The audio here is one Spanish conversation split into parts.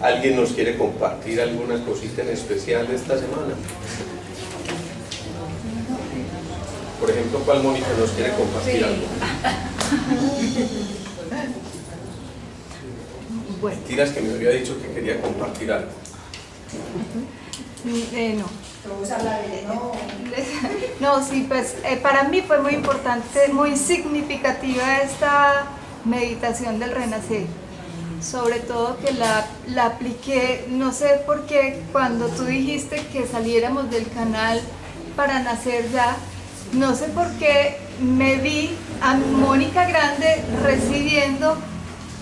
¿Alguien nos quiere compartir alguna cosita en especial de esta semana? Por ejemplo, ¿cuál Mónica nos quiere compartir algo? Bueno. Tiras que me había dicho que quería compartir algo. No. No, sí, pues para mí fue muy importante, muy significativa esta meditación del renacer. Sobre todo que la apliqué, no sé por qué, cuando tú dijiste que saliéramos del canal para nacer ya, no sé por qué me vi a Mónica grande recibiendo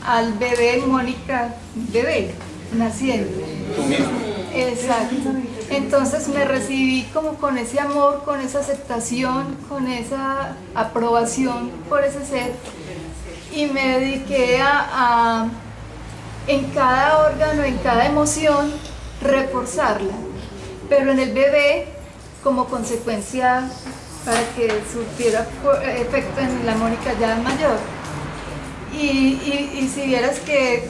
al bebé Mónica bebé, naciendo. Tú mismo. Exacto. Entonces me recibí como con ese amor, con esa aceptación, con esa aprobación por ese ser y me dediqué a en cada órgano, en cada emoción, reforzarla. Pero en el bebé, como consecuencia para que surtiera efecto en la Mónica ya mayor. Y si vieras que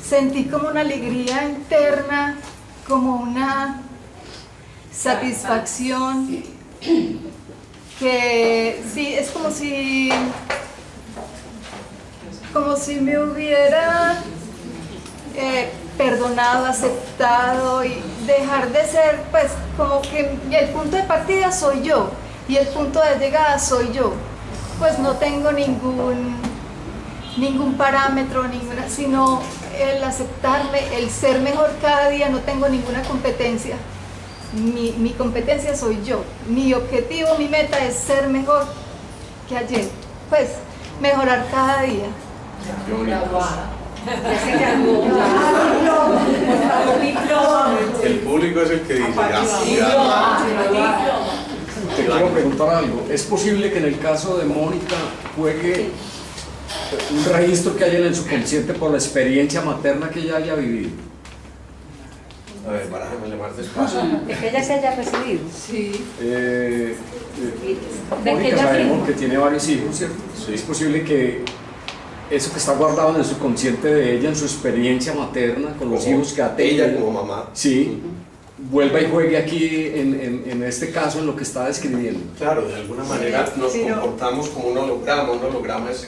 sentí como una alegría interna, como una satisfacción, que sí, es como si me hubiera perdonado, aceptado y dejar de ser, pues como que el punto de partida soy yo y el punto de llegada soy yo. Pues no tengo ningún parámetro, sino el aceptarme, el ser mejor cada día, no tengo ninguna competencia. Mi competencia soy yo. Mi objetivo, mi meta es ser mejor que ayer. Pues mejorar cada día. El público es el que dice, Te quiero preguntar algo. ¿Es posible que en el caso de Mónica juegue un registro que haya en el subconsciente por la experiencia materna que ella haya vivido? A ver, barájemele más despacio. De que ella se haya recibido. Sí. Mónica sabemos que tiene varios hijos, ¿cierto? Sí. Es posible que eso que está guardado en el subconsciente de ella, en su experiencia materna, con los hijos que ha tenido, ella como mamá. sí, vuelva y juegue aquí en este caso en lo que está describiendo. Claro, de alguna manera nos comportamos como un holograma. Un holograma es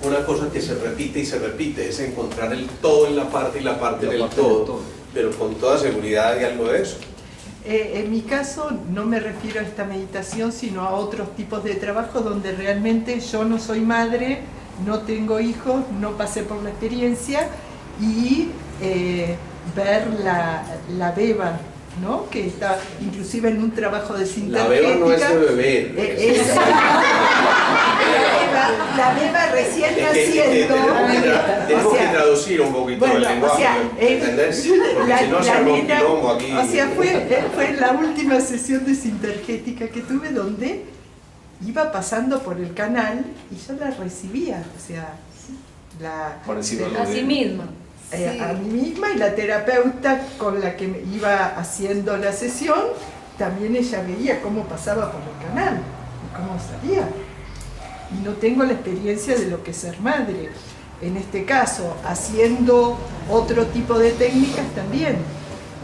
una cosa que se repite y se repite, es encontrar el todo en la parte y la parte en el todo, pero con toda seguridad hay algo de eso. En mi caso no me refiero a esta meditación, sino a otros tipos de trabajo donde realmente yo no soy madre, no tengo hijos, no pasé por la experiencia y ver la beba, ¿no? Que está inclusive en un trabajo de sintergética. La beba no es de beber. La beba recién naciendo. Tengo que traducir un poquito el lenguaje, ¿entendés? Porque si no se arma un quilombo aquí. O sea, fue la última sesión de sintergética que tuve donde iba pasando por el canal y yo la recibía, o sea, a sí misma. A mí misma, y la terapeuta con la que me iba haciendo la sesión, también ella veía cómo pasaba por el canal y cómo salía. Y no tengo la experiencia de lo que es ser madre. En este caso, haciendo otro tipo de técnicas también.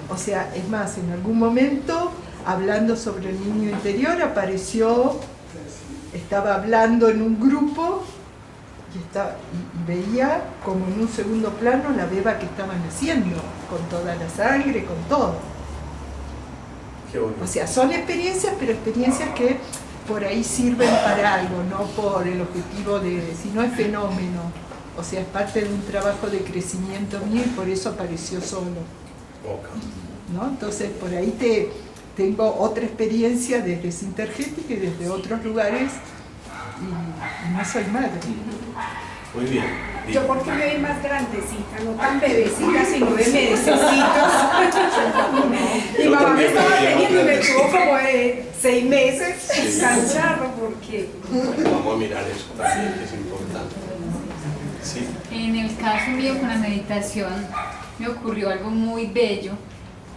O sea, es más, en algún momento, hablando sobre el niño interior, estaba hablando en un grupo y veía como en un segundo plano la beba que estaban haciendo, con toda la sangre, con todo. Qué bonito. O sea, son experiencias, pero experiencias que por ahí sirven para algo, no por el objetivo sino es fenómeno. O sea, es parte de un trabajo de crecimiento mío y por eso apareció solo. ¿No? Entonces, por ahí tengo otra experiencia desde Sintergética y desde otros lugares y no soy madre. Muy bien. Yo porque me vi más grandecita, no tan bebecita, sino de medecesitos. Mi mamá me estaba teniendo y me tuvo como de 6 meses, tan charro, porque... Vamos a mirar eso también, que es importante. Sí. En el caso mío con la meditación me ocurrió algo muy bello,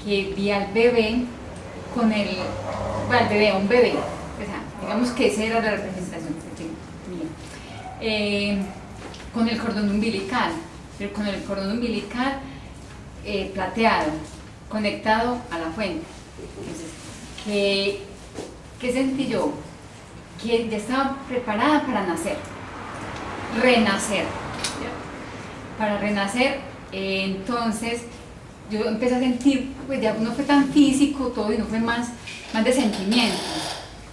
que vi al bebé con un bebé, o sea, digamos que esa era la representación mía, con el cordón umbilical, pero con el cordón umbilical plateado, conectado a la fuente. Entonces, ¿qué sentí yo? Que ya estaba preparada para nacer, renacer. Para renacer, entonces yo empecé a sentir, pues ya no fue tan físico todo, y no fue más de sentimientos,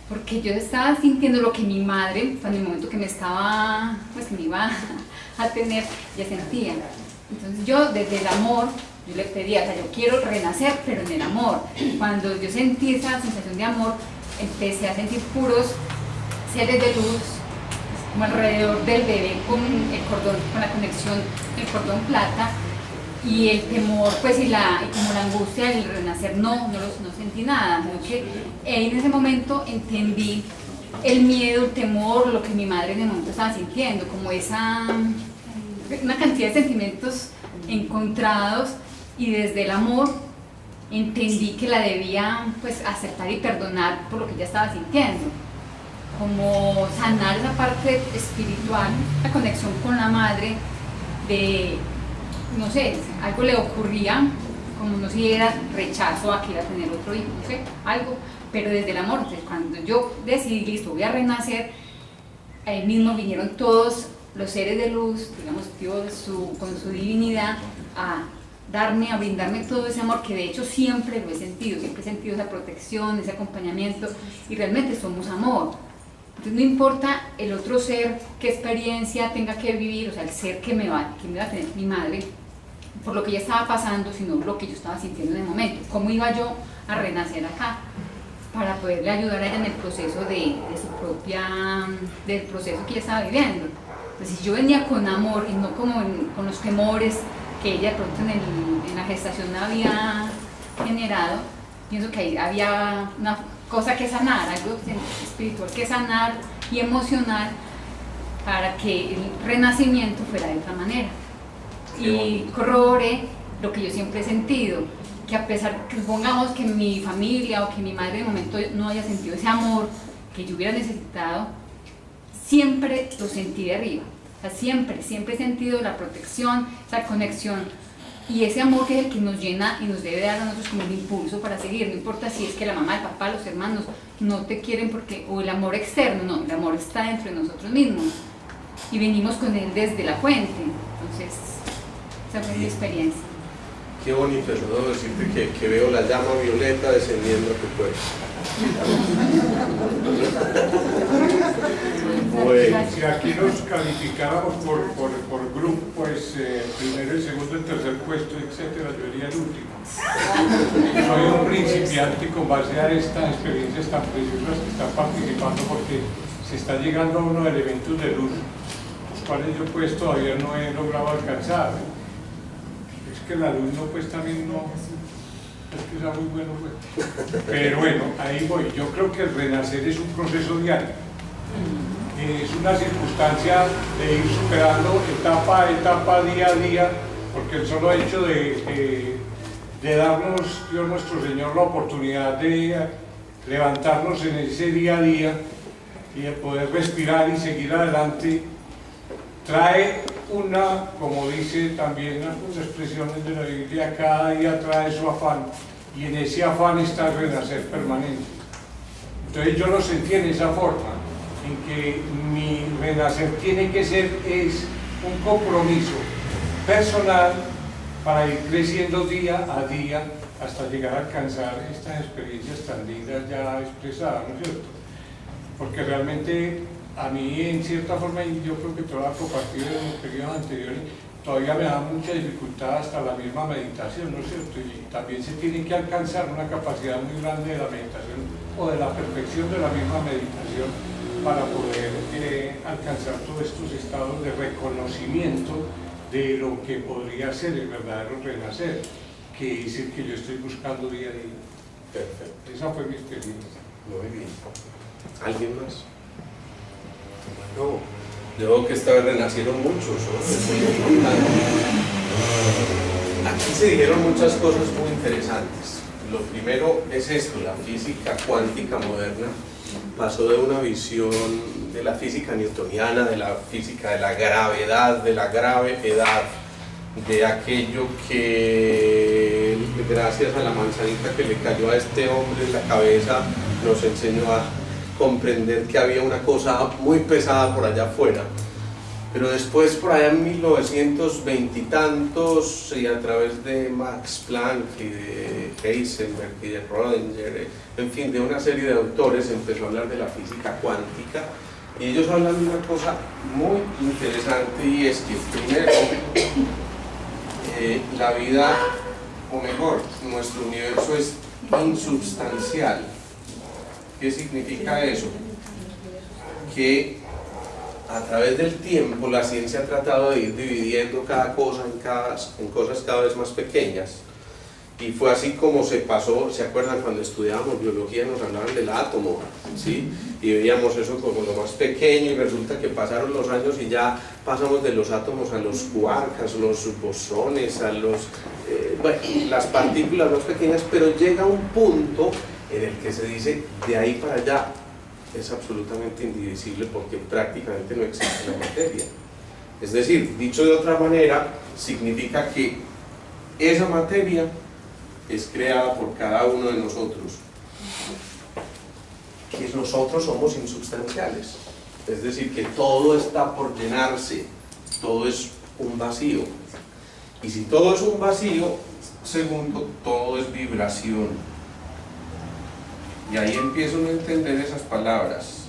porque yo estaba sintiendo lo que mi madre, en el momento que me estaba, pues que me iba a tener, ya sentía. Entonces yo desde el amor, yo le pedía, o sea, yo quiero renacer, pero en el amor. Cuando yo sentí esa sensación de amor, empecé a sentir puros seres de luz, como alrededor del bebé, con el cordón, con la conexión, el cordón plata, y el temor, pues, y como la angustia del renacer, no sentí nada, sino que en ese momento entendí el miedo, el temor, lo que mi madre en el momento estaba sintiendo, como una cantidad de sentimientos encontrados, y desde el amor entendí que la debía, pues, aceptar y perdonar por lo que ella estaba sintiendo, como sanar esa parte espiritual, la conexión con la madre, de, no sé, algo le ocurría, como no sé si era rechazo a que iba a tener otro hijo, no sé, algo, pero desde el amor. Entonces, cuando yo decidí, listo, voy a renacer, ahí mismo vinieron todos los seres de luz, digamos, Dios con su divinidad, a darme, a brindarme todo ese amor, que de hecho siempre lo he sentido, siempre he sentido esa protección, ese acompañamiento, y realmente somos amor. Entonces no importa el otro ser, qué experiencia tenga que vivir, o sea, el ser que me va a tener mi madre, por lo que ella estaba pasando, sino lo que yo estaba sintiendo en el momento. ¿Cómo iba yo a renacer acá? Para poderle ayudar a ella en el proceso del proceso que ella estaba viviendo. Entonces, si yo venía con amor y no como con los temores que ella de pronto en la gestación había generado, pienso que ahí había una cosa que sanar, algo espiritual que sanar y emocional, para que el renacimiento fuera de otra manera. Y corroboré lo que yo siempre he sentido, que a pesar que supongamos que mi familia o que mi madre de momento no haya sentido ese amor que yo hubiera necesitado, siempre lo sentí de arriba. O sea, siempre he sentido la protección, esa conexión, y ese amor que es el que nos llena y nos debe dar a nosotros como el impulso para seguir. No importa si es que la mamá, el papá, los hermanos no te quieren o el amor externo, no, el amor está dentro de nosotros mismos y venimos con él desde la fuente. Entonces, esa fue mi experiencia. Qué bonito eso, ¿no? Decirte que veo la llama violeta descendiendo a tu cuerpo. Bueno. Si aquí nos calificáramos por grupo, pues primero, el segundo, el tercer puesto, etcétera, yo iría el último. Soy un principiante con base a estas experiencias tan preciosas que están participando, porque se está llegando a unos elementos de luz, los cuales yo pues todavía no he logrado alcanzar. Es que la luz no, pues también no, es que sea muy bueno, pues. Pero bueno, ahí voy. Yo creo que el renacer es un proceso diario. Es una circunstancia de ir superando etapa a etapa, día a día, porque el solo hecho de darnos, Dios nuestro Señor, la oportunidad de levantarnos en ese día a día y de poder respirar y seguir adelante, trae como dice también algunas expresiones de la Biblia, cada día trae su afán, y en ese afán está el renacer permanente. Entonces yo lo sentí en esa forma, en que mi renacer tiene que ser un compromiso personal para ir creciendo día a día hasta llegar a alcanzar estas experiencias tan lindas ya expresadas, ¿no es cierto? Porque realmente a mí, en cierta forma, y yo creo que todo lo compartido en los periodos anteriores, todavía me da mucha dificultad hasta la misma meditación, ¿no es cierto? Y también se tiene que alcanzar una capacidad muy grande de la meditación o de la perfección de la misma meditación para poder alcanzar todos estos estados de reconocimiento de lo que podría ser el verdadero renacer, que es el que yo estoy buscando día a día. Perfecto. Esa fue mi experiencia. Muy bien. ¿Alguien más? No, yo veo que esta vez renacieron muchos, ¿no? Es muy importante. Aquí se dijeron muchas cosas muy interesantes. Lo primero es esto: la física cuántica moderna pasó de una visión de la física newtoniana, de la física de la gravedad, de la grave edad, de aquello que gracias a la manzanita que le cayó a este hombre en la cabeza nos enseñó a comprender que había una cosa muy pesada por allá afuera. Pero después, por allá en 1920 y tantos, y a través de Max Planck y de Heisenberg y de Rödinger, en fin, de una serie de autores, empezó a hablar de la física cuántica, y ellos hablan de una cosa muy interesante, y es que primero, la vida, o mejor, nuestro universo es insubstancial. ¿Qué significa eso? Que a través del tiempo la ciencia ha tratado de ir dividiendo cada cosa en cosas cada vez más pequeñas, y fue así como se pasó. ¿Se acuerdan cuando estudiábamos biología nos hablaban del átomo? ¿Sí? Y veíamos eso como lo más pequeño, y resulta que pasaron los años y ya pasamos de los átomos a los quarks, los bosones, a los, bueno, las partículas más pequeñas, pero llega un punto en el que se dice de ahí para allá es absolutamente indivisible, porque prácticamente no existe la materia. Es decir, dicho de otra manera, significa que esa materia es creada por cada uno de nosotros, que nosotros somos insubstanciales, es decir, que todo está por llenarse, todo es un vacío, y si todo es un vacío, segundo, todo es vibración. Y ahí empiezo a entender esas palabras.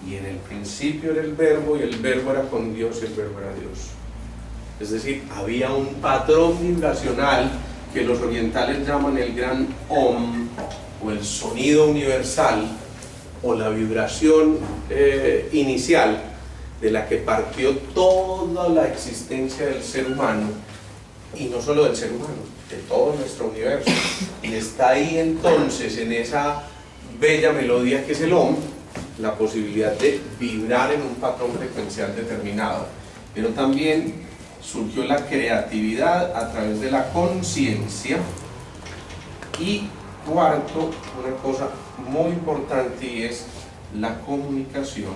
Y en el principio era el verbo, y el verbo era con Dios, y el verbo era Dios. Es decir, había un patrón vibracional que los orientales llaman el gran Om, o el sonido universal, o la vibración inicial, de la que partió toda la existencia del ser humano, y no solo del ser humano, de todo nuestro universo. Y está ahí entonces, en esa bella melodía que es el Om, la posibilidad de vibrar en un patrón frecuencial determinado. Pero también surgió la creatividad a través de la conciencia. Y cuarto, una cosa muy importante, y es la comunicación.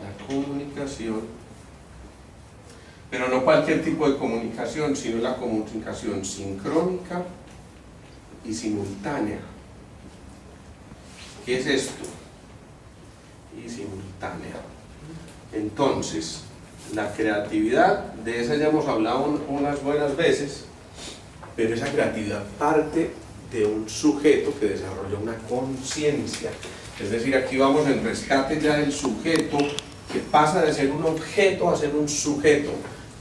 La comunicación, pero no cualquier tipo de comunicación, sino la comunicación sincrónica y simultánea. ¿Qué es esto? Y simultánea. Entonces, la creatividad, de esa ya hemos hablado unas buenas veces, pero esa creatividad parte de un sujeto que desarrolla una conciencia. Es decir, aquí vamos en rescate ya del sujeto, que pasa de ser un objeto a ser un sujeto.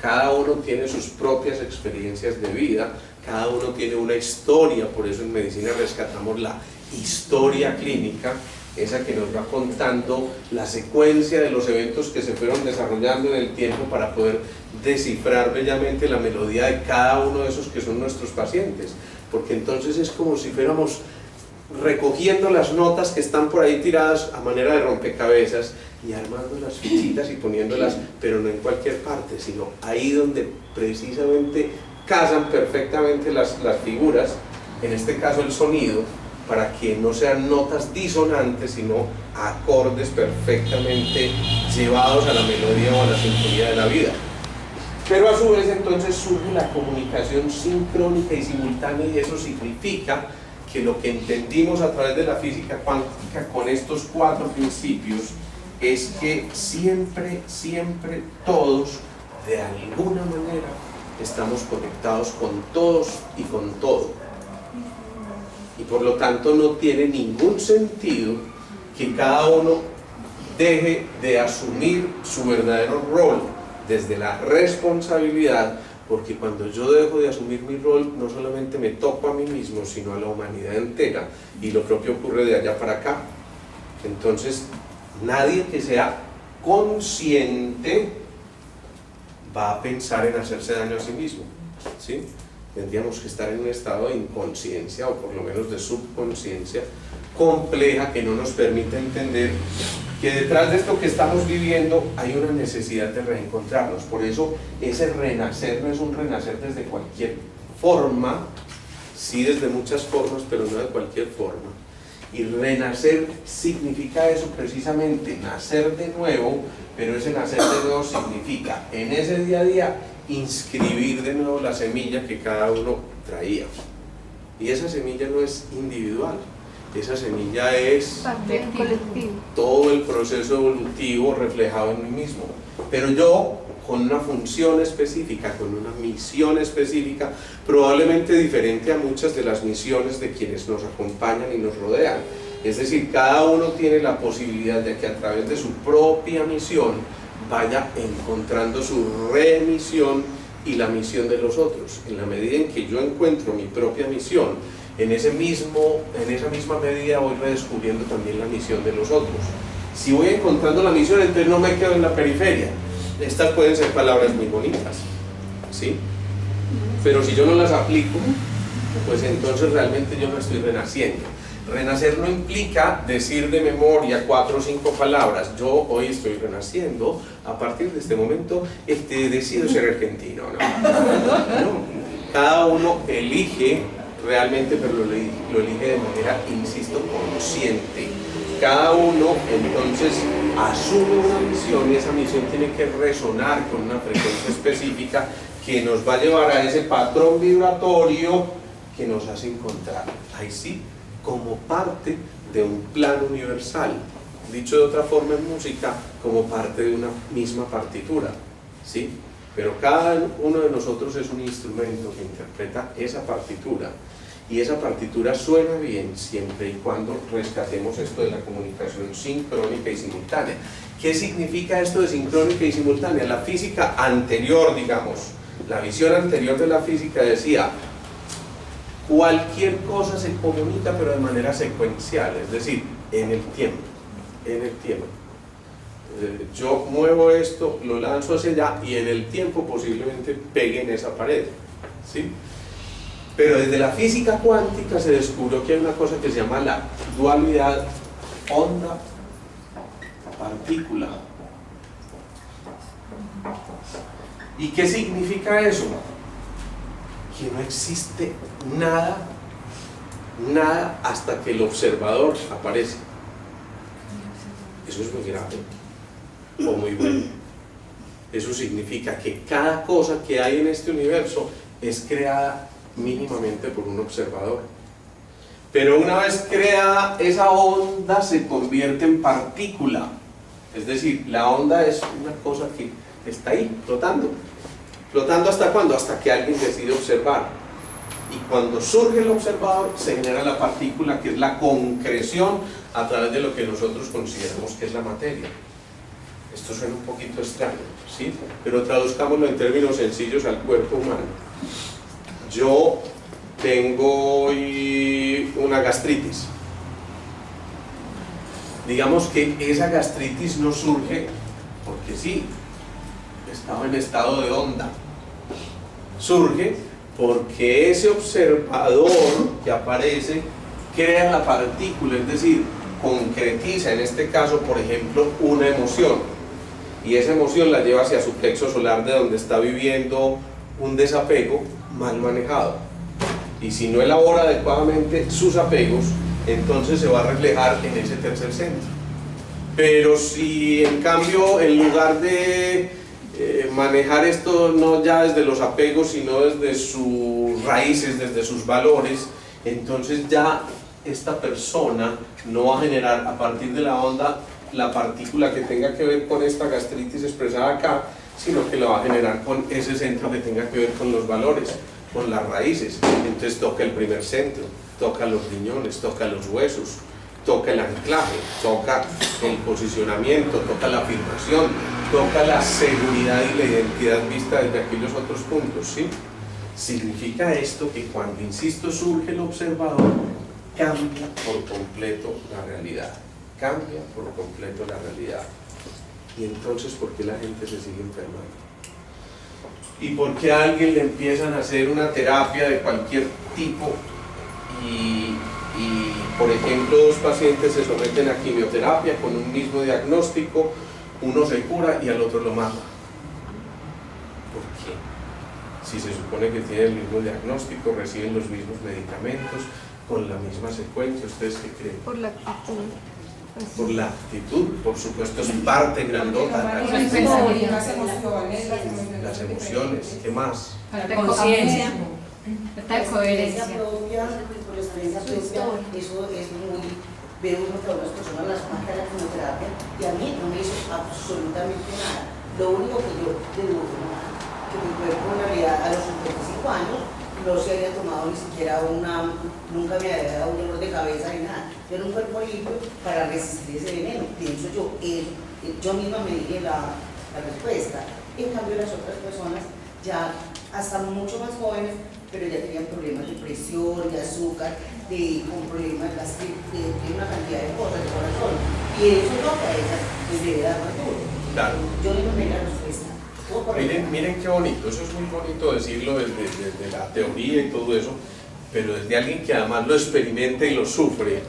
Cada uno tiene sus propias experiencias de vida, cada uno tiene una historia, por eso en medicina rescatamos la historia clínica, esa que nos va contando la secuencia de los eventos que se fueron desarrollando en el tiempo para poder descifrar bellamente la melodía de cada uno de esos que son nuestros pacientes, porque entonces es como si fuéramos recogiendo las notas que están por ahí tiradas a manera de rompecabezas y armando las fichitas y poniéndolas, pero no en cualquier parte, sino ahí donde precisamente casan perfectamente las figuras, en este caso el sonido, para que no sean notas disonantes, sino acordes perfectamente llevados a la melodía o a la sinfonía de la vida. Pero a su vez entonces surge la comunicación sincrónica y simultánea, y eso significa que lo que entendimos a través de la física cuántica con estos cuatro principios es que siempre, siempre todos, de alguna manera, estamos conectados con todos y con todo. Y por lo tanto no tiene ningún sentido que cada uno deje de asumir su verdadero rol desde la responsabilidad, porque cuando yo dejo de asumir mi rol, no solamente me toco a mí mismo, sino a la humanidad entera, y lo propio ocurre de allá para acá. Entonces, nadie que sea consciente va a pensar en hacerse daño a sí mismo, ¿sí? Tendríamos que estar en un estado de inconsciencia, o por lo menos de subconsciencia compleja, que no nos permite entender que detrás de esto que estamos viviendo hay una necesidad de reencontrarnos. Por eso ese renacer no es un renacer desde cualquier forma, sí desde muchas formas, pero no de cualquier forma. Y renacer significa eso precisamente, nacer de nuevo, pero ese nacer de nuevo significa en ese día a día inscribir de nuevo la semilla que cada uno traía. Y esa semilla no es individual, esa semilla es parte del colectivo. Todo el proceso evolutivo reflejado en mí mismo. Pero yo, con una función específica, con una misión específica, probablemente diferente a muchas de las misiones de quienes nos acompañan y nos rodean. Es decir, cada uno tiene la posibilidad de que a través de su propia misión vaya encontrando su remisión y la misión de los otros. En la medida en que yo encuentro mi propia misión, en esa misma medida voy redescubriendo también la misión de los otros. Si voy encontrando la misión, entonces no me quedo en la periferia. Estas pueden ser palabras muy bonitas, ¿sí? Pero si yo no las aplico, pues entonces realmente yo no estoy renaciendo. Renacer no implica decir de memoria 4 o 5 palabras. Yo hoy estoy renaciendo, a partir de este momento decido ser argentino, ¿no? Cada uno elige realmente, pero lo elige de manera, insisto, consciente. Cada uno entonces asume una misión y esa misión tiene que resonar con una frecuencia específica que nos va a llevar a ese patrón vibratorio que nos hace encontrar, ahí sí, como parte de un plan universal, dicho de otra forma en música, como parte de una misma partitura, ¿sí? Pero cada uno de nosotros es un instrumento que interpreta esa partitura, y esa partitura suena bien siempre y cuando rescatemos esto de la comunicación sincrónica y simultánea. ¿Qué significa esto de sincrónica y simultánea? La física anterior, digamos, la visión anterior de la física decía: cualquier cosa se comunica pero de manera secuencial, es decir, en el tiempo. Yo muevo esto, lo lanzo hacia allá y en el tiempo posiblemente pegue en esa pared, ¿sí? Pero desde la física cuántica se descubrió que hay una cosa que se llama la dualidad onda-partícula. ¿Y qué significa eso? Que no existe nada hasta que el observador aparece. Eso es muy grave o muy bueno. Eso significa que cada cosa que hay en este universo es creada mínimamente por un observador. Pero una vez creada, esa onda se convierte en partícula. Es decir, la onda es una cosa que está ahí, flotando. ¿Flotando hasta cuándo? Hasta que alguien decide observar. Y cuando surge el observador, se genera la partícula, que es la concreción a través de lo que nosotros consideramos que es la materia. Esto suena un poquito extraño, ¿sí? Pero traduzcámoslo en términos sencillos al cuerpo humano. Yo tengo una gastritis. Digamos que esa gastritis no surge porque sí, estaba en estado de onda. Surge porque ese observador que aparece crea la partícula, es decir, concretiza, en este caso, por ejemplo, una emoción. Y esa emoción la lleva hacia su plexo solar, de donde está viviendo un desapego mal manejado. Y si no elabora adecuadamente sus apegos, entonces se va a reflejar en ese tercer centro. Pero si en cambio, en lugar de manejar esto no ya desde los apegos, sino desde sus raíces, desde sus valores, entonces ya esta persona no va a generar a partir de la onda la partícula que tenga que ver con esta gastritis expresada acá, sino que la va a generar con ese centro que tenga que ver con los valores, con las raíces. Entonces toca el primer centro, toca los riñones, toca los huesos, toca el anclaje, toca el posicionamiento, toca la afirmación, toca la seguridad y la identidad vista desde aquellos otros puntos, ¿sí? Significa esto que cuando, insisto, surge el observador, cambia por completo la realidad. Cambia por completo la realidad. Y entonces, ¿por qué la gente se sigue enfermando? ¿Y por qué a alguien le empiezan a hacer una terapia de cualquier tipo y por ejemplo, 2 pacientes se someten a quimioterapia con un mismo diagnóstico, uno se cura y al otro lo mata? ¿Por qué? Si se supone que tienen el mismo diagnóstico, reciben los mismos medicamentos, con la misma secuencia. ¿Ustedes qué creen? Por la actitud. Por la actitud, por supuesto, es parte grandota. Las emociones. Las las emociones, ¿qué más? Falta de conciencia, falta de coherencia. Propia, por la experiencia propia, eso es muy... Veo uno que a unas personas las mata la quimioterapia y a mí no me hizo absolutamente nada. Lo único que yo dedujo, que mi cuerpo en realidad a los 55 años no se había tomado ni siquiera nunca me había dado un dolor de cabeza ni nada. Yo era un cuerpo limpio para resistir ese veneno, pienso yo. Yo misma me dije la respuesta. En cambio las otras personas ya hasta mucho más jóvenes, pero ya tenían problemas de presión, de azúcar, con problemas de una cantidad de cosas, de corazón. Y eso es lo que a ellas les debe dar más duro. Claro. Yo no me la respuesta. Miren qué bonito, eso es muy bonito decirlo desde la teoría y todo eso, pero desde alguien que además lo experimenta y lo sufre,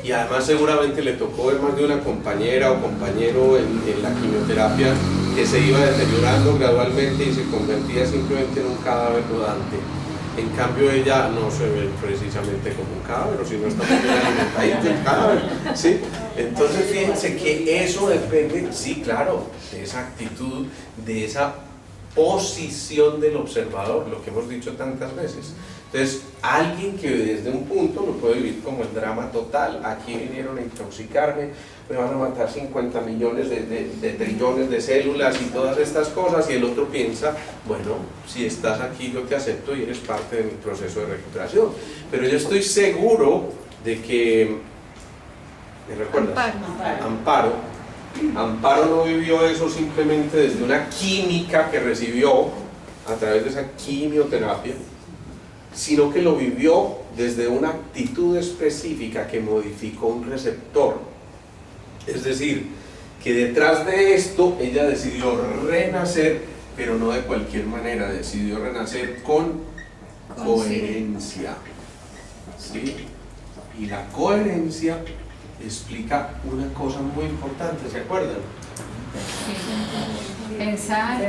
y además seguramente le tocó ver más de una compañera o compañero en la quimioterapia que se iba deteriorando gradualmente y se convertía simplemente en un cadáver rodante. En cambio ella no se ve precisamente como un cadáver, sino está muy bien alimentadito el cadáver, ¿sí? Entonces fíjense que eso depende, sí, claro, de esa actitud, de esa posición del observador, lo que hemos dicho tantas veces. Entonces, alguien que desde un punto lo puede vivir como el drama total, aquí vinieron a intoxicarme, me van a matar 50 millones de trillones de células y todas estas cosas, y el otro piensa, bueno, si estás aquí yo te acepto y eres parte de mi proceso de recuperación. Pero yo estoy seguro de que, ¿me recuerdas? Amparo no vivió eso simplemente desde una química que recibió a través de esa quimioterapia, sino que lo vivió desde una actitud específica que modificó un receptor. Es decir, que detrás de esto ella decidió renacer, pero no de cualquier manera, decidió renacer con coherencia. ¿Sí? Y la coherencia explica una cosa muy importante, ¿se acuerdan? Pensar,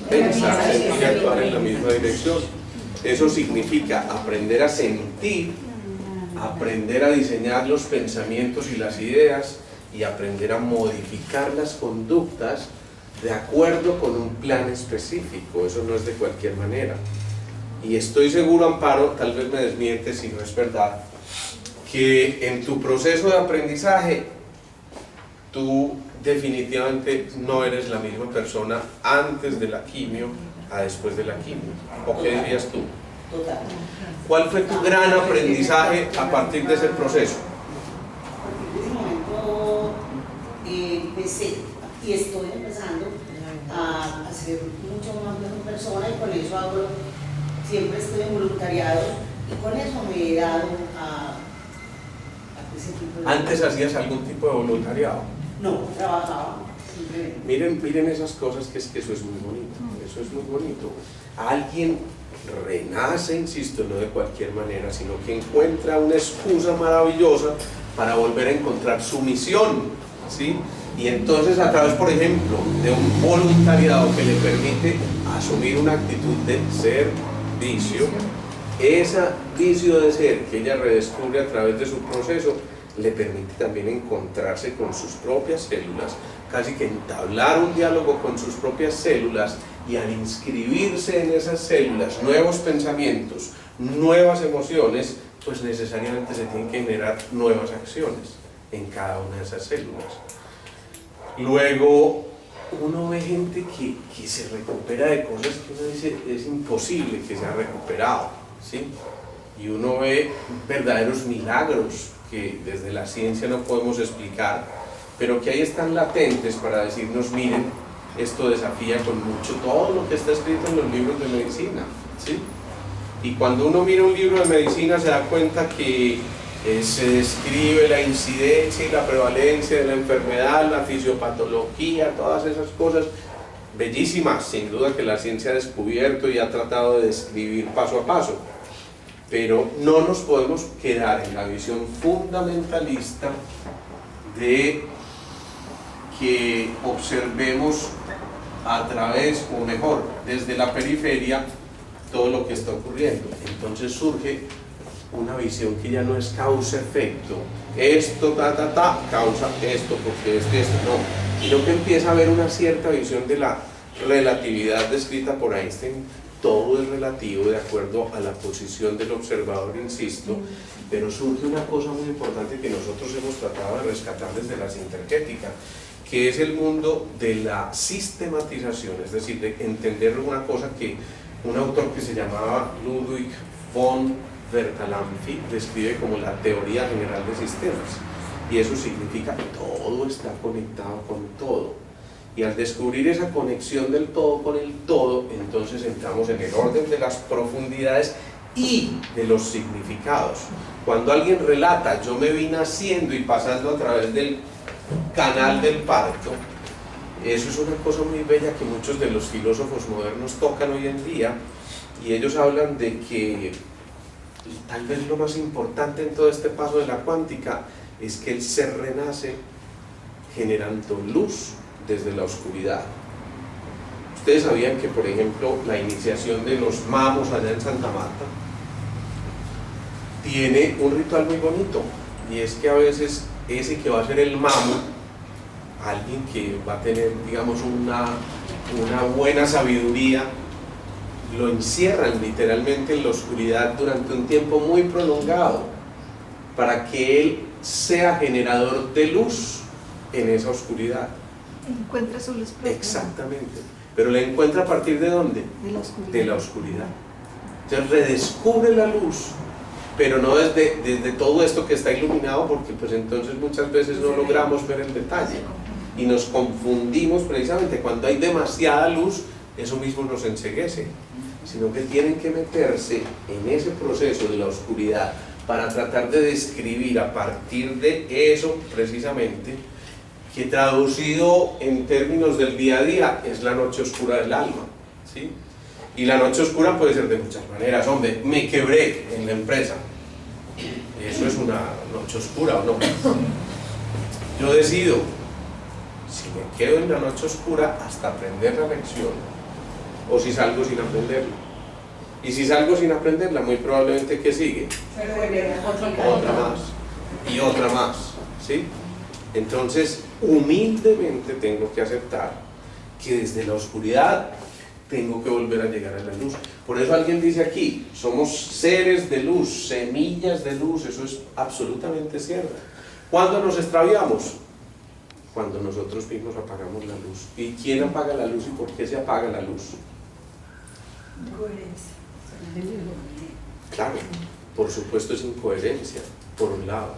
sentir y actuar en la misma dirección. Eso significa aprender a sentir, aprender a diseñar los pensamientos y las ideas y aprender a modificar las conductas de acuerdo con un plan específico. Eso no es de cualquier manera. Y estoy seguro, Amparo, tal vez me desmientes si no es verdad, que en tu proceso de aprendizaje tú definitivamente no eres la misma persona antes de la quimio a después de la quimio. ¿O qué dirías tú? Total. ¿Cuál fue tu gran aprendizaje a partir de ese proceso? A partir de ese momento empecé y estoy empezando a ser mucho más mejor persona, y con eso siempre estoy en voluntariado y con eso me he dado a ese tipo de... ¿Antes hacías algún tipo de voluntariado? No, trabajaba simplemente. Miren esas cosas, que es que eso es muy bonito, eso es muy bonito. Alguien renace, insisto, no de cualquier manera, sino que encuentra una excusa maravillosa para volver a encontrar su misión, ¿sí? Y entonces a través, por ejemplo, de un voluntariado que le permite asumir una actitud de servicio, ese vicio de ser que ella redescubre a través de su proceso le permite también encontrarse con sus propias células, casi que entablar un diálogo con sus propias células, y al inscribirse en esas células nuevos pensamientos, nuevas emociones, pues necesariamente se tienen que generar nuevas acciones en cada una de esas células. Luego uno ve gente que se recupera de cosas que uno dice es imposible que se ha recuperado, ¿sí? Y uno ve verdaderos milagros que desde la ciencia no podemos explicar, pero que ahí están latentes para decirnos, miren, esto desafía con mucho todo lo que está escrito en los libros de medicina, ¿sí? Y cuando uno mira un libro de medicina se da cuenta que se describe la incidencia y la prevalencia de la enfermedad, la fisiopatología, todas esas cosas bellísimas, sin duda, que la ciencia ha descubierto y ha tratado de describir paso a paso. Pero no nos podemos quedar en la visión fundamentalista de que observemos a través, o mejor, desde la periferia, todo lo que está ocurriendo. Entonces surge una visión que ya no es causa-efecto, esto, causa esto, porque esto, no, sino que empieza a haber una cierta visión de la relatividad descrita por Einstein, todo es relativo de acuerdo a la posición del observador, insisto, pero surge una cosa muy importante que nosotros hemos tratado de rescatar desde la sintergética, que es el mundo de la sistematización, es decir, de entender una cosa que un autor que se llamaba Ludwig von Bertalanffy describe como la teoría general de sistemas, y eso significa que todo está conectado con todo, y al descubrir esa conexión del todo con el todo, entonces entramos en el orden de las profundidades y de los significados. Cuando alguien relata, yo me vi naciendo y pasando a través del canal del parto, eso es una cosa muy bella que muchos de los filósofos modernos tocan hoy en día, y ellos hablan de que tal vez lo más importante en todo este paso de la cuántica es que el ser renace generando luz desde la oscuridad. Ustedes sabían que, por ejemplo, la iniciación de los mamos allá en Santa Marta tiene un ritual muy bonito, y es que a veces ese que va a ser el mamo, alguien que va a tener, digamos, una buena sabiduría, lo encierran literalmente en la oscuridad durante un tiempo muy prolongado para que él sea generador de luz en esa oscuridad. Encuentra su luz propia. Exactamente, pero la encuentra a partir ¿de dónde? De la oscuridad. De la oscuridad. Entonces redescubre la luz, pero no desde todo esto que está iluminado, porque pues entonces muchas veces no logramos ver el detalle y nos confundimos. Precisamente cuando hay demasiada luz, eso mismo nos enceguece, sino que tienen que meterse en ese proceso de la oscuridad para tratar de describir a partir de eso precisamente, que traducido en términos del día a día es la noche oscura del alma, ¿sí? Y la noche oscura puede ser de muchas maneras. Hombre, me quebré en la empresa, eso es una noche oscura, ¿o no? Yo decido si me quedo en la noche oscura hasta aprender la lección, o si salgo sin aprenderla. Y si salgo sin aprenderla, muy probablemente, ¿qué sigue? Otra más y otra más, ¿sí? Entonces, humildemente tengo que aceptar que desde la oscuridad tengo que volver a llegar a la luz. Por eso alguien dice aquí, somos seres de luz, semillas de luz. Eso es absolutamente cierto. ¿Cuándo nos extraviamos? Cuando nosotros mismos apagamos la luz. ¿Y quién apaga la luz y por qué se apaga la luz? Coherencia. Claro, por supuesto es incoherencia, por un lado,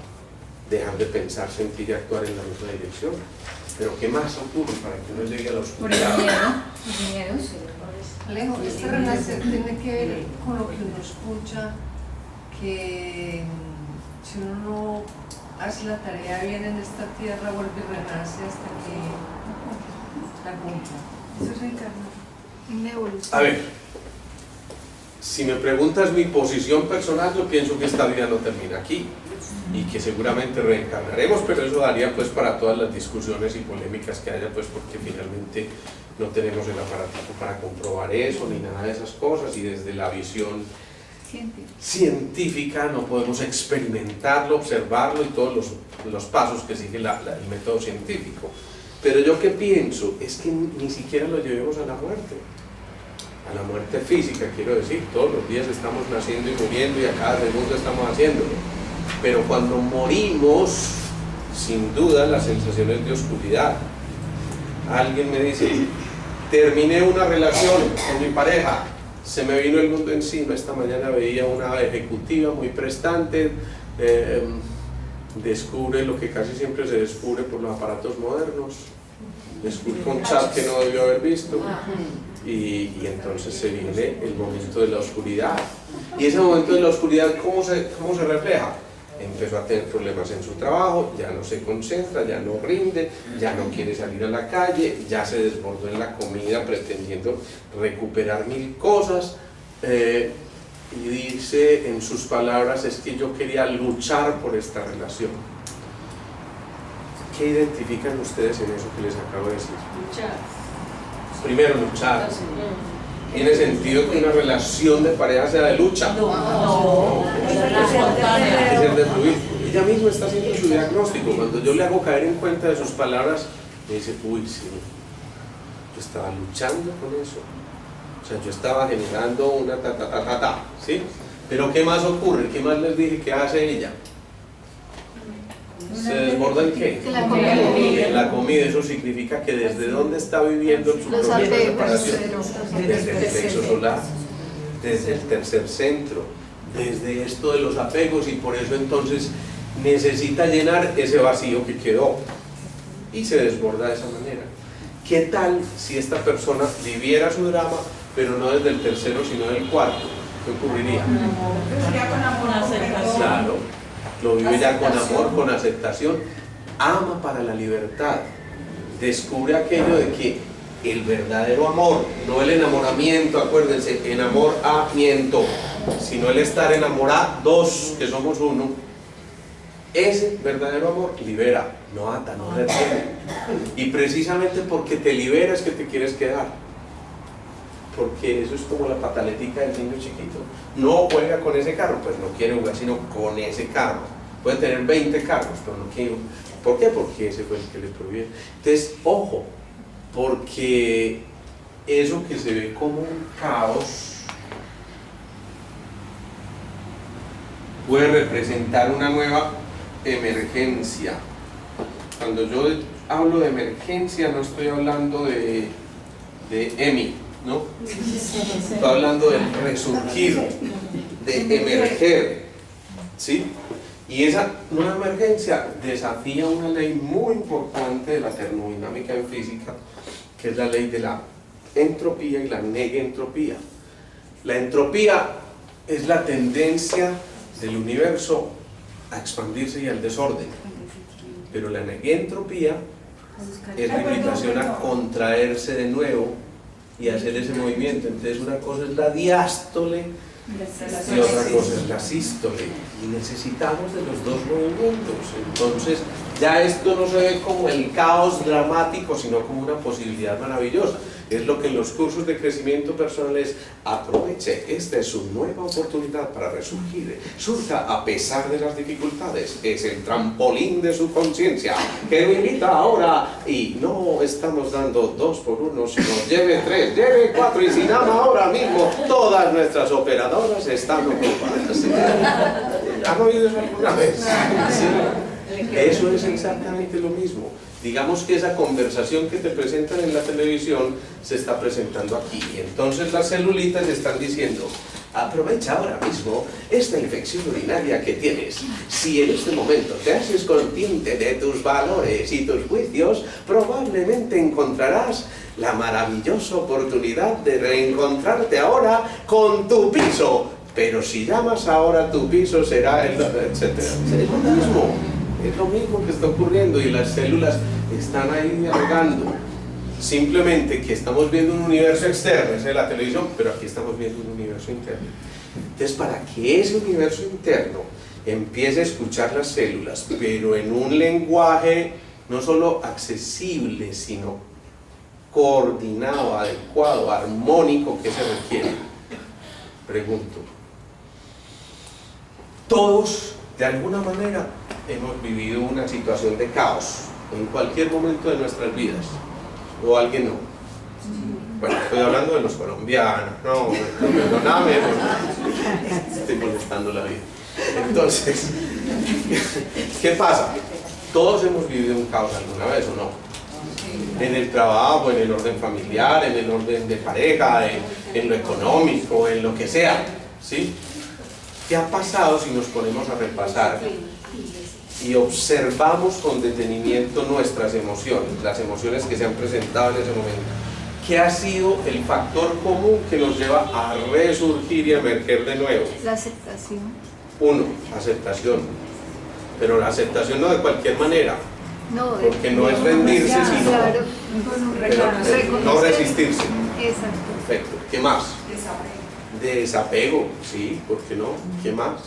dejar de pensar, sentir y actuar en la misma dirección. Pero ¿qué más ocurre para que uno llegue a la oscuridad? Por el miedo, sí. Alejo, este renacer tiene que ver con lo que uno escucha, que si uno no hace la tarea bien en esta tierra, vuelve y renace hasta que la cumpla. Eso es encarnar. Una evolución. A ver, si me preguntas mi posición personal, yo pienso que esta vida no termina aquí y que seguramente reencarnaremos, pero eso daría pues para todas las discusiones y polémicas que haya, pues porque finalmente no tenemos el aparatico para comprobar eso ni nada de esas cosas, y desde la visión científica no podemos experimentarlo, observarlo y todos los pasos que sigue el método científico. Pero yo que pienso es que ni siquiera lo llevemos a la muerte física, quiero decir, todos los días estamos naciendo y muriendo y a cada segundo estamos haciéndolo, pero cuando morimos, sin duda las sensaciones de oscuridad. Alguien me dice, terminé una relación con mi pareja, se me vino el mundo encima, esta mañana veía una ejecutiva muy prestante, descubre lo que casi siempre se descubre por los aparatos modernos, descubre un chat que no debió haber visto, y entonces se viene el momento de la oscuridad. Y ese momento de la oscuridad, ¿cómo se refleja? Empezó a tener problemas en su trabajo, ya no se concentra, ya no rinde, ya no quiere salir a la calle, ya se desbordó en la comida pretendiendo recuperar 1000 cosas, y dice en sus palabras, es que yo quería luchar por esta relación. ¿Qué identifican ustedes en eso que les acabo de decir? Luchar. Primero, luchar. ¿Tiene sentido que una relación de pareja sea de lucha? No. Es el de fluir. Ella misma está haciendo su diagnóstico. Cuando yo le hago caer en cuenta de sus palabras, me dice, uy, sí, yo estaba luchando con eso. O sea, yo estaba generando una ¿sí? Pero ¿qué más ocurre? ¿Qué más les dije que hace ella? ¿Se desborda en qué? La comida. En la comida. Eso significa que desde dónde está viviendo su Los propia apegos. separación. Desde el plexo solar, desde el tercer centro, desde esto de los apegos, y por eso entonces necesita llenar ese vacío que quedó y se desborda de esa manera. ¿Qué tal si esta persona viviera su drama, pero no desde el tercero sino del cuarto? ¿Qué ocurriría? Claro, lo vive ya con amor, con aceptación, ama para la libertad, descubre aquello de que el verdadero amor, no el enamoramiento, acuérdense, enamoramiento, sino el estar enamorados, que somos uno. Ese verdadero amor libera, no ata, no retiene. Y precisamente porque te liberas que te quieres quedar. Porque eso es como la pataletica del niño chiquito. No juega con ese carro, pues no quiere jugar sino con ese carro. Puede tener 20 carros, pero no quiere. ¿Por qué? Porque ese fue el que le prohibió. Entonces, ojo, porque eso que se ve como un caos puede representar una nueva emergencia. Cuando yo hablo de emergencia no estoy hablando de EMI, ¿no? Estoy hablando del resurgir, de emerger, ¿sí? Y esa nueva emergencia desafía una ley muy importante de la termodinámica en física, que es la ley de la entropía y la negentropía. La entropía es la tendencia del universo a expandirse y al desorden, pero la negentropía es la invitación a contraerse de nuevo y hacer ese movimiento. Entonces una cosa es la diástole y otra cosa es la sístole, y necesitamos de los dos movimientos. Entonces ya esto no se ve como el caos dramático, sino como una posibilidad maravillosa. Es lo que en los cursos de crecimiento personal es: aproveche, esta es su nueva oportunidad para resurgir, surja a pesar de las dificultades, es el trampolín de su conciencia que lo invita ahora, y no estamos dando 2 por 1, sino lleve 3, lleve 4, y sin ama ahora mismo todas nuestras operadoras están ocupadas. ¿Han oído eso alguna vez? ¿Sí? Eso es exactamente lo mismo. Digamos que esa conversación que te presentan en la televisión se está presentando aquí. Y entonces las celulitas están diciendo: aprovecha ahora mismo esta infección urinaria que tienes. Si en este momento te haces consciente de tus valores y tus juicios, probablemente encontrarás la maravillosa oportunidad de reencontrarte ahora con tu piso. Pero si llamas ahora a tu piso será el... etcétera. Es lo mismo. Es lo mismo que está ocurriendo, y las células están ahí dialogando. Simplemente que estamos viendo un universo externo, esa es la televisión, pero aquí estamos viendo un universo interno. Entonces, para que ese universo interno empiece a escuchar las células, pero en un lenguaje no solo accesible, sino coordinado, adecuado, armónico, que se requiere. Pregunto, todos de alguna manera hemos vivido una situación de caos en cualquier momento de nuestras vidas, o alguien no. Bueno, estoy hablando de los colombianos, no, perdóname, estoy molestando la vida. Entonces, ¿qué pasa? Todos hemos vivido un caos alguna vez, ¿o no? En el trabajo, en el orden familiar, en el orden de pareja, en lo económico, en lo que sea, ¿sí? ¿Qué ha pasado si nos ponemos a repasar y observamos con detenimiento nuestras emociones, las emociones que se han presentado en ese momento? ¿Qué ha sido el factor común que nos lleva a resurgir y a emerger de nuevo? La aceptación. 1, aceptación. Pero la aceptación no de cualquier manera, porque no es rendirse, sino claro, pero no resistirse. Exacto. Perfecto. ¿Qué más? Desapego, sí, ¿por qué no? ¿Qué más?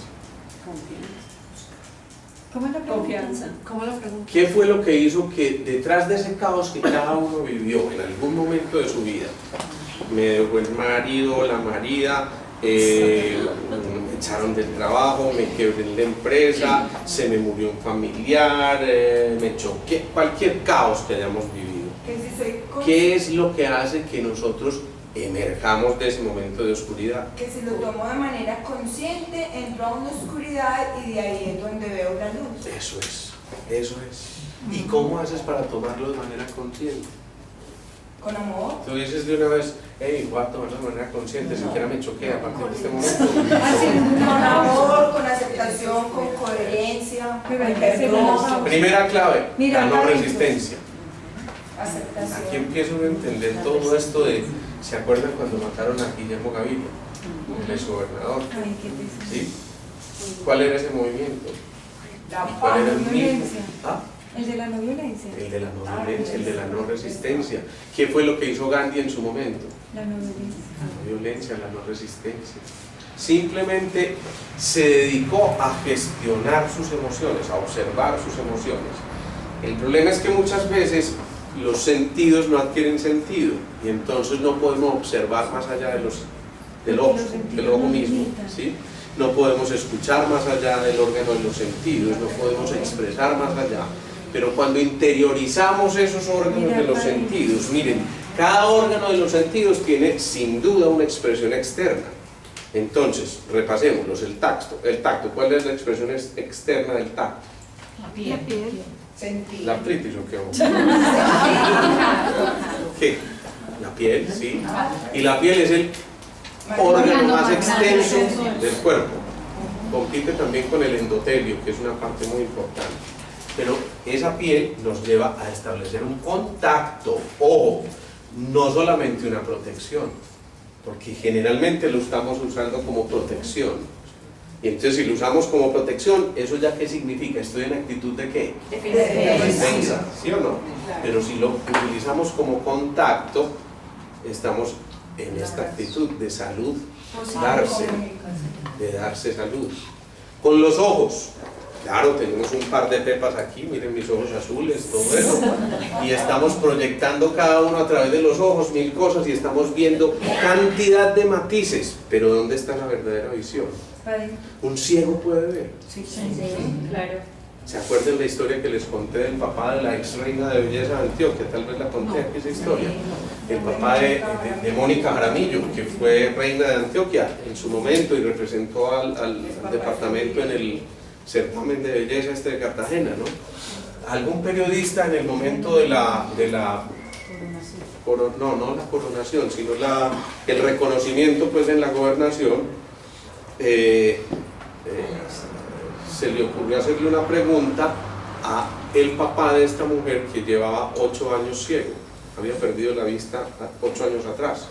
¿Cómo es la pregunta? Confianza. ¿Cómo la pregunta? ¿Qué fue lo que hizo que detrás de ese caos que cada uno vivió en algún momento de su vida? Me dejó el marido, la marida, me echaron del trabajo, me quebré en la empresa, se me murió un familiar, me choqué, cualquier caos que hayamos vivido. Que si soy ¿qué es lo que hace que nosotros emerjamos de ese momento de oscuridad? Que si lo tomo de manera consciente, entro a una oscuridad y de ahí es donde veo la luz. Eso es, eso es. ¿Y cómo haces para tomarlo de manera consciente? Con amor. Tú dices de una vez, hey, voy a tomarlo de manera consciente, siquiera me choqué a partir de este momento. Con amor, con aceptación, con coherencia, con perdón. Primera clave, la no resistencia. Aceptación. Aquí empiezo a entender todo esto de, ¿se acuerdan cuando mataron a Guillermo Gaviria, el exgobernador? ¿Sí? ¿Cuál era ese movimiento? ¿Y cuál era el mismo? ¿Ah? El de la no violencia. El de la no violencia, el de la no resistencia. ¿Qué fue lo que hizo Gandhi en su momento? La no violencia. La no violencia, la no resistencia. Simplemente se dedicó a gestionar sus emociones, a observar sus emociones. El problema es que muchas veces los sentidos no adquieren sentido y entonces no podemos observar más allá del ojo mismo, ¿sí? No podemos escuchar más allá del órgano de los sentidos, no podemos expresar más allá. Pero cuando interiorizamos esos órganos de los sentidos, miren, cada órgano de los sentidos tiene sin duda una expresión externa. Entonces, repasémoslos, el tacto, ¿cuál es la expresión externa del tacto? La piel. Sentir. ¿La artritis o qué? ¿Qué? La piel, sí. Y la piel es el órgano más extenso del cuerpo. Compite también con el endotelio, que es una parte muy importante. Pero esa piel nos lleva a establecer un contacto, ojo, no solamente una protección, porque generalmente lo estamos usando como protección. Y entonces si lo usamos como protección, ¿eso ya qué significa? ¿Estoy en actitud de qué? Defensa, ¿sí o no? Pero si lo utilizamos como contacto, estamos en esta actitud de salud, de darse salud. Con los ojos, claro, tenemos un par de pepas aquí, miren mis ojos azules, todo eso, y estamos proyectando cada uno a través de los ojos mil cosas y estamos viendo cantidad de matices, pero ¿dónde está la verdadera visión? Un ciego puede ver. Sí, claro. ¿Se acuerdan la historia que les conté del papá de la ex reina de belleza de Antioquia? Tal vez la conté aquí esa historia. El papá de Mónica Jaramillo, que fue reina de Antioquia en su momento y representó al departamento en el certamen de belleza de Cartagena, ¿no? Algún periodista en el momento de la coronación, sino el reconocimiento pues en la gobernación, se le ocurrió hacerle una pregunta a el papá de esta mujer que llevaba 8 años ciego, había perdido la vista 8 años atrás,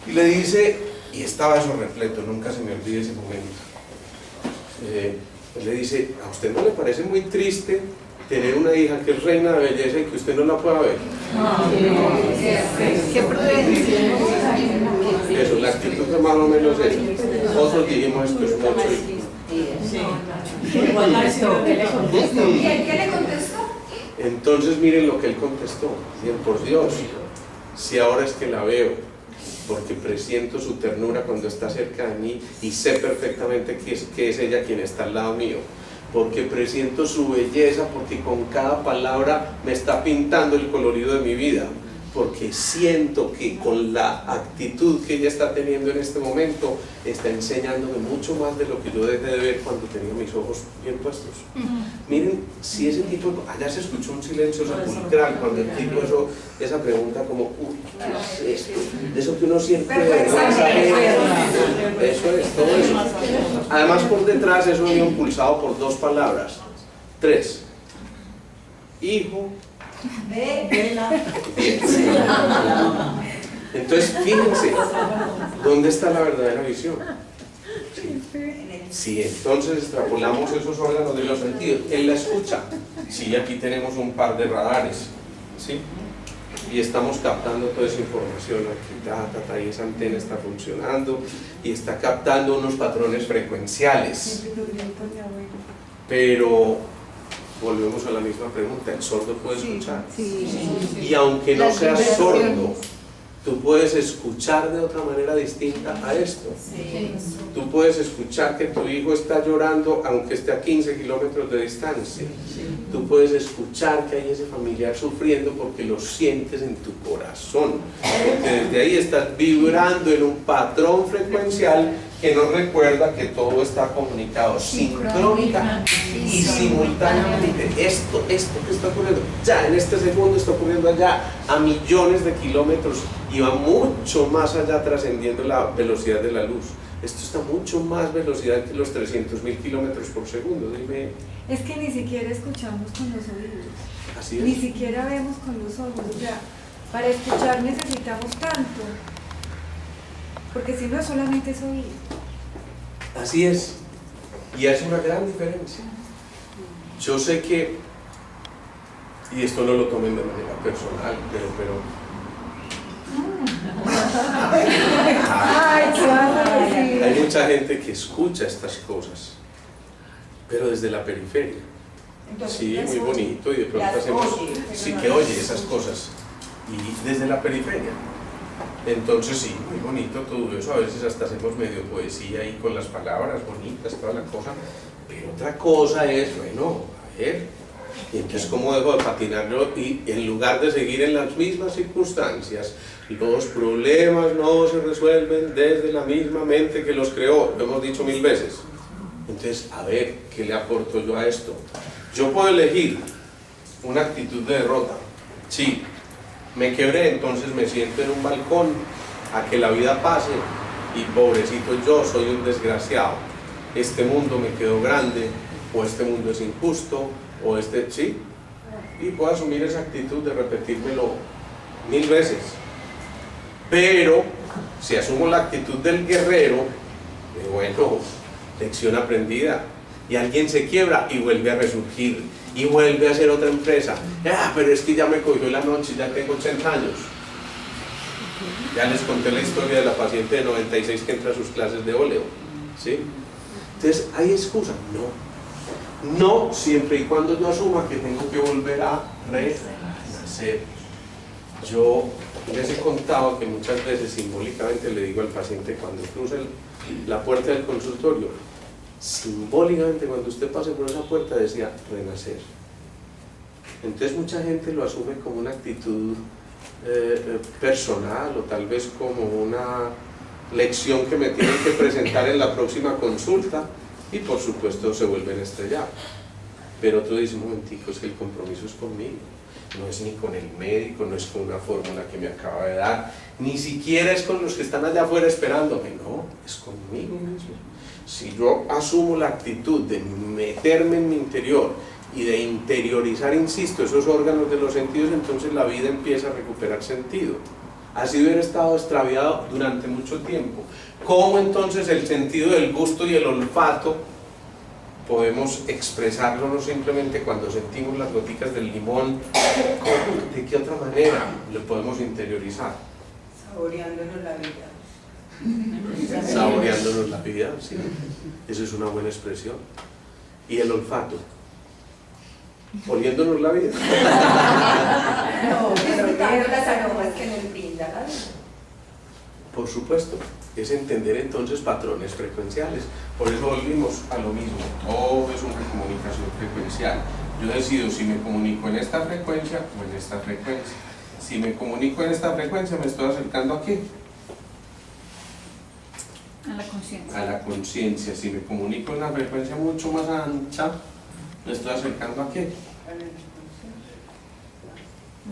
y le dice, y estaba eso repleto, nunca se me olvide ese momento, le dice, ¿a usted no le parece muy triste tener una hija que es reina de belleza y que usted no la pueda ver? Qué prudencia. Eso, la actitud es más o menos eso. Nosotros dijimos esto es mucho. ¿Y él qué le contestó? Entonces miren lo que él contestó. Bien, por Dios, si ahora es que la veo, porque presiento su ternura cuando está cerca de mí y sé perfectamente que es ella quien está al lado mío, porque presiento su belleza, porque con cada palabra me está pintando el colorido de mi vida, porque siento que con la actitud que ella está teniendo en este momento está enseñándome mucho más de lo que yo dejé de ver cuando tenía mis ojos bien puestos. Miren, si ese tipo, allá se escuchó un silencio sepulcral cuando el tipo esa pregunta como, uy, ¿qué es esto? De eso que uno siempre vergüenza. Eso es, todo eso. Además por detrás eso vino impulsado por 2 palabras, 3, hijo, entonces fíjense dónde está la verdadera visión. Si entonces extrapolamos esos órganos de los sentidos en la escucha, sí, aquí tenemos un par de radares, ¿sí? Y estamos captando toda esa información aquí, y esa antena está funcionando y está captando unos patrones frecuenciales, pero volvemos a la misma pregunta, ¿el sordo puede escuchar? Sí. Y aunque no sea sordo, Tú puedes escuchar de otra manera distinta a esto. Tú puedes escuchar que tu hijo está llorando aunque esté a 15 kilómetros de distancia. Tú puedes escuchar que hay ese familiar sufriendo porque lo sientes en tu corazón. Porque desde ahí estás vibrando en un patrón frecuencial que nos recuerda que todo está comunicado sincrónica y simultáneamente. Esto que está ocurriendo ya en este segundo está ocurriendo allá a millones de kilómetros y va mucho más allá, trascendiendo la velocidad de la luz. Esto está mucho más velocidad que los 300.000 kilómetros por segundo. Dime. Es que ni siquiera escuchamos con los oídos. Así es. Ni siquiera vemos con los ojos. O sea, para escuchar necesitamos tanto. Porque si no, solamente es oír. Así es. Y es una gran diferencia. Yo sé que, y esto no lo tomen de manera personal, pero Ay, claro, hay mucha gente que escucha estas cosas, pero desde la periferia. Sí, muy bonito, y de pronto hacemos, sí que oye esas cosas, y desde la periferia. Entonces sí, muy bonito todo eso, a veces hasta hacemos medio poesía ahí con las palabras bonitas, toda la cosa, pero otra cosa es, bueno, a ver, y entonces cómo dejo de patinarlo y en lugar de seguir en las mismas circunstancias, los problemas no se resuelven desde la misma mente que los creó, lo hemos dicho 1000 veces. Entonces, a ver, ¿qué le aporto yo a esto? Yo puedo elegir una actitud de derrota, sí. Me quebré, entonces me siento en un balcón a que la vida pase y pobrecito yo, soy un desgraciado. Este mundo me quedó grande, o este mundo es injusto, o este, sí. Y puedo asumir esa actitud de repetírmelo 1000 veces. Pero si asumo la actitud del guerrero, bueno, lección aprendida. Y alguien se quiebra y vuelve a resurgir. Y vuelve a hacer otra empresa. Pero es que ya me cogió la noche, ya tengo 80 años. Ya les conté la historia de la paciente de 96 que entra a sus clases de óleo. ¿Sí? Entonces, ¿hay excusa? No. No, siempre y cuando yo asuma que tengo que volver a renacer. Yo les he contado que muchas veces simbólicamente le digo al paciente cuando cruza la puerta del consultorio, simbólicamente cuando usted pase por esa puerta decía renacer. Entonces mucha gente lo asume como una actitud personal o tal vez como una lección que me tienen que presentar en la próxima consulta y por supuesto se vuelven a estrellar. Pero otro dice, un momentico, es que el compromiso es conmigo, no es ni con el médico, no es con una fórmula que me acaba de dar, ni siquiera es con los que están allá afuera esperándome, no, es conmigo mismo. Si yo asumo la actitud de meterme en mi interior y de interiorizar, insisto, esos órganos de los sentidos, entonces la vida empieza a recuperar sentido. Así hubiera estado extraviado durante mucho tiempo. ¿Cómo entonces el sentido del gusto y el olfato podemos expresarlo no simplemente cuando sentimos las goticas del limón? ¿De qué otra manera lo podemos interiorizar? Saboreándonos la vida. Saboreándonos la vida, sí. Eso es una buena expresión. ¿Y el olfato? ¿Oliéndonos la vida? No, disfrutando las aromas que nos brinda la vida. Por supuesto, es entender entonces patrones frecuenciales. Por eso volvimos a lo mismo, todo es una comunicación frecuencial. Yo decido si me comunico en esta frecuencia o en esta frecuencia. Si me comunico en esta frecuencia, ¿me estoy acercando a qué? A la conciencia. A la conciencia. Si me comunico en una frecuencia mucho más ancha, ¿me estoy acercando a qué?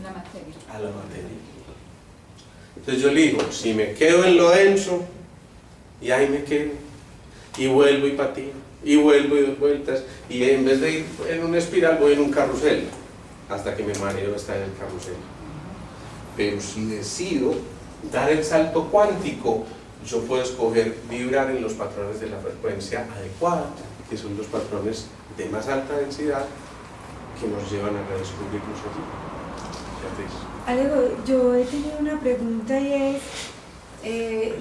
La materia. A la materia. Entonces yo elijo, si me quedo en lo denso, y ahí me quedo, y vuelvo y patino, y vuelvo y doy vueltas, y en vez de ir en una espiral voy en un carrusel, hasta que me mareo estar en el carrusel. Pero si decido dar el salto cuántico, yo puedo escoger vibrar en los patrones de la frecuencia adecuada, que son los patrones de más alta densidad que nos llevan a redescubrirnos allí. Alejo, yo he tenido una pregunta y es, he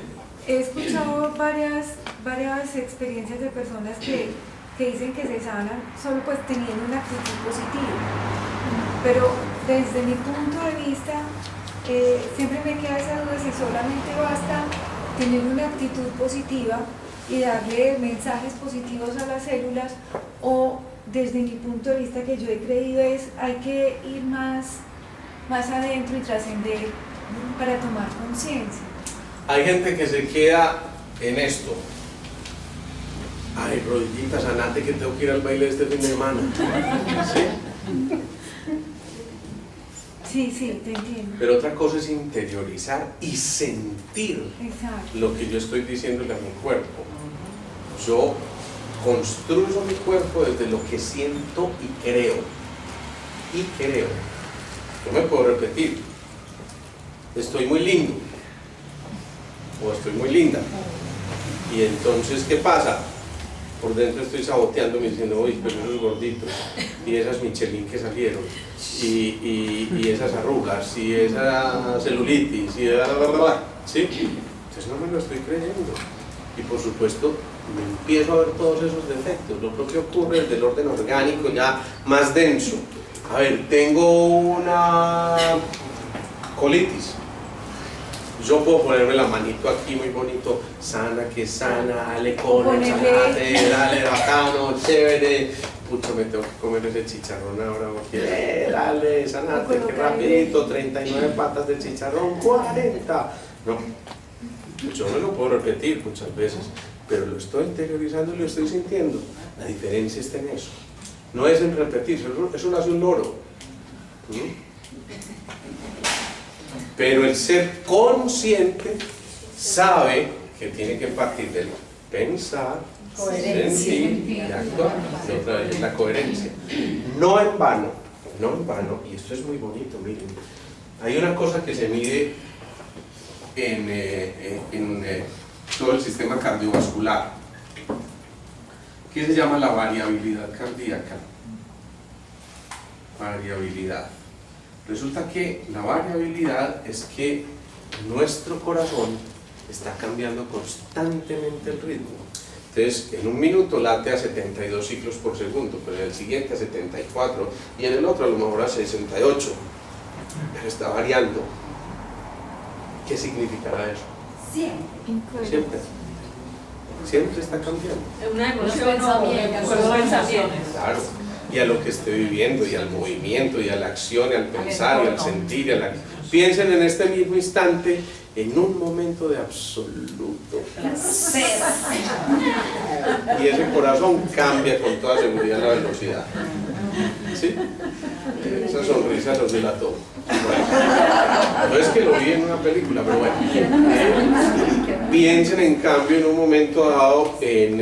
escuchado varias experiencias de personas que dicen que se sanan solo pues teniendo una actitud positiva, pero desde mi punto de vista siempre me queda esa duda si solamente basta tener una actitud positiva y darle mensajes positivos a las células, o desde mi punto de vista que yo he creído hay que ir más adentro y trascender para tomar conciencia. Hay gente que se queda en esto. Ay, rodillita, sanate que tengo que ir al baile este fin de semana. ¿Sí? Sí, te entiendo. Pero otra cosa es interiorizar y sentir Exacto. lo que yo estoy diciéndole a mi cuerpo. Yo construyo mi cuerpo desde lo que siento y creo. Yo me puedo repetir, estoy muy lindo o estoy muy linda. Y entonces, ¿qué pasa? Por dentro estoy saboteándome diciendo, uy, pero esos gorditos, y esas Michelin que salieron, y esas arrugas, y esa celulitis, y ¿sí? Entonces no me lo estoy creyendo. Y por supuesto, me empiezo a ver todos esos defectos. Lo propio ocurre desde el orden orgánico, ya más denso. A ver, tengo una colitis. Yo puedo ponerme la manito aquí muy bonito, sana, que sana, dale con dale bacano, chévere. Pucha, me tengo que comer ese chicharrón ahora, porque dale, sanate, que rapidito, 39 patas de chicharrón, 40. No, yo me lo puedo repetir muchas veces, pero lo estoy interiorizando y lo estoy sintiendo. La diferencia está en eso. No es en repetir, eso lo hace un loro. Pero el ser consciente sabe que tiene que partir del pensar, sentir y actuar. Y otra vez es la coherencia. No en vano, y esto es muy bonito, miren. Hay una cosa que se mide en todo el sistema cardiovascular, que se llama la variabilidad cardíaca. Variabilidad. Resulta que la variabilidad es que nuestro corazón está cambiando constantemente el ritmo. Entonces, en un minuto late a 72 ciclos por segundo, pero en el siguiente a 74 y en el otro a lo mejor a 68. Pero está variando. ¿Qué significará eso? Siempre. Siempre está cambiando. Una emoción, Claro. Y a lo que esté viviendo, y al movimiento, y a la acción, y al pensar, y al sentir, y a la... Piensen en este mismo instante, en un momento de absoluto placer. Y ese corazón cambia con toda seguridad la velocidad. ¿Sí? Esa sonrisa los delató. Bueno, no es que lo vi en una película, pero bueno. Piensen en cambio en un momento dado en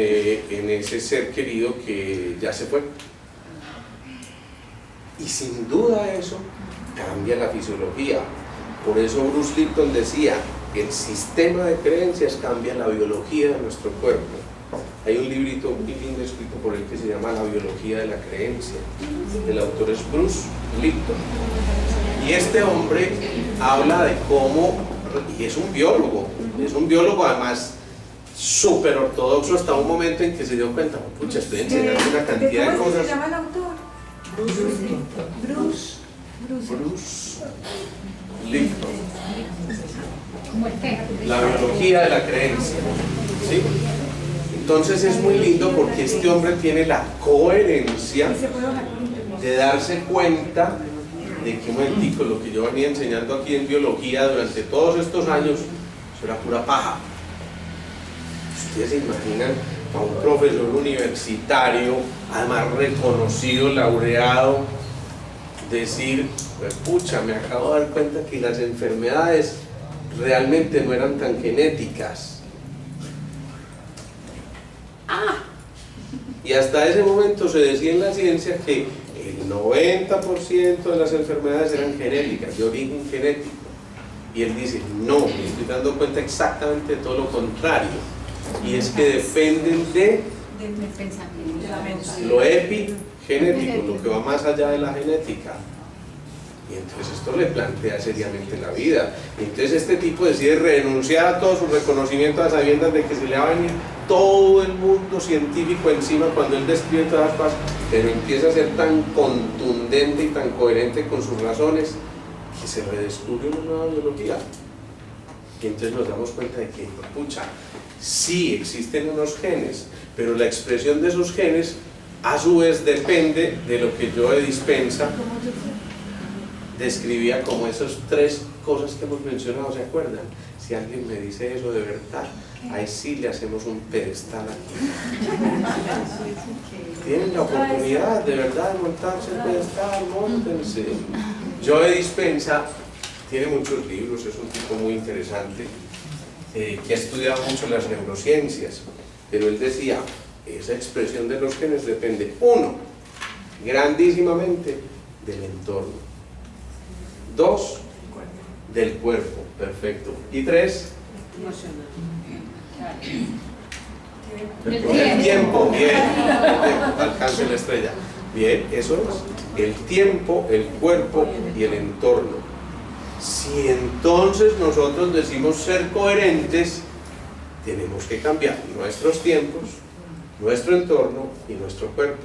ese ser querido que ya se fue. Y sin duda eso cambia la fisiología. Por eso Bruce Lipton decía, el sistema de creencias cambia la biología de nuestro cuerpo. Hay un librito muy lindo escrito por él que se llama La biología de la creencia. El autor es Bruce Lipton. Y este hombre habla de cómo, y es un biólogo además súper ortodoxo hasta un momento en que se dio cuenta, pucha, estoy enseñando una cantidad de cosas. ¿Cómo se llama el autor? Bruce Lipton. La biología de la creencia. ¿Sí? Entonces es muy lindo porque este hombre tiene la coherencia de darse cuenta de que un momentico, lo que yo venía enseñando aquí en biología durante todos estos años, eso era pura paja. Ustedes se imaginan a un profesor universitario, además reconocido, laureado, decir, pues pucha, me acabo de dar cuenta que las enfermedades realmente no eran tan genéticas. Y hasta ese momento se decía en la ciencia que el 90% de las enfermedades eran genéticas, de origen genético. Y él dice, no, me estoy dando cuenta exactamente de todo lo contrario. Y es que dependen de lo epigenético, lo que va más allá de la genética. Y entonces esto le plantea seriamente la vida. Y entonces este tipo decide renunciar a todo su reconocimiento a sabiendas de que se le va a venir todo el mundo científico encima cuando él describe todas las cosas, pero empieza a ser tan contundente y tan coherente con sus razones que se redescubre una nueva biología. Y entonces nos damos cuenta de que, pucha, sí existen unos genes, pero la expresión de esos genes a su vez depende de lo que Joe Dispenza describía como esas 3 cosas que hemos mencionado, ¿se acuerdan? Si alguien me dice eso de verdad, ahí sí le hacemos un pedestal aquí. Tienen la oportunidad de verdad de montarse el pedestal, móntense. Joe Dispenza tiene muchos libros, es un tipo muy interesante, que ha estudiado mucho las neurociencias, pero él decía, esa expresión de los genes depende, 1, grandísimamente del entorno, 2, del cuerpo, perfecto, y 3, el tiempo, bien, alcance la estrella, bien, eso es, el tiempo, el cuerpo y el entorno. Si entonces nosotros decimos ser coherentes, tenemos que cambiar nuestros tiempos, nuestro entorno y nuestro cuerpo.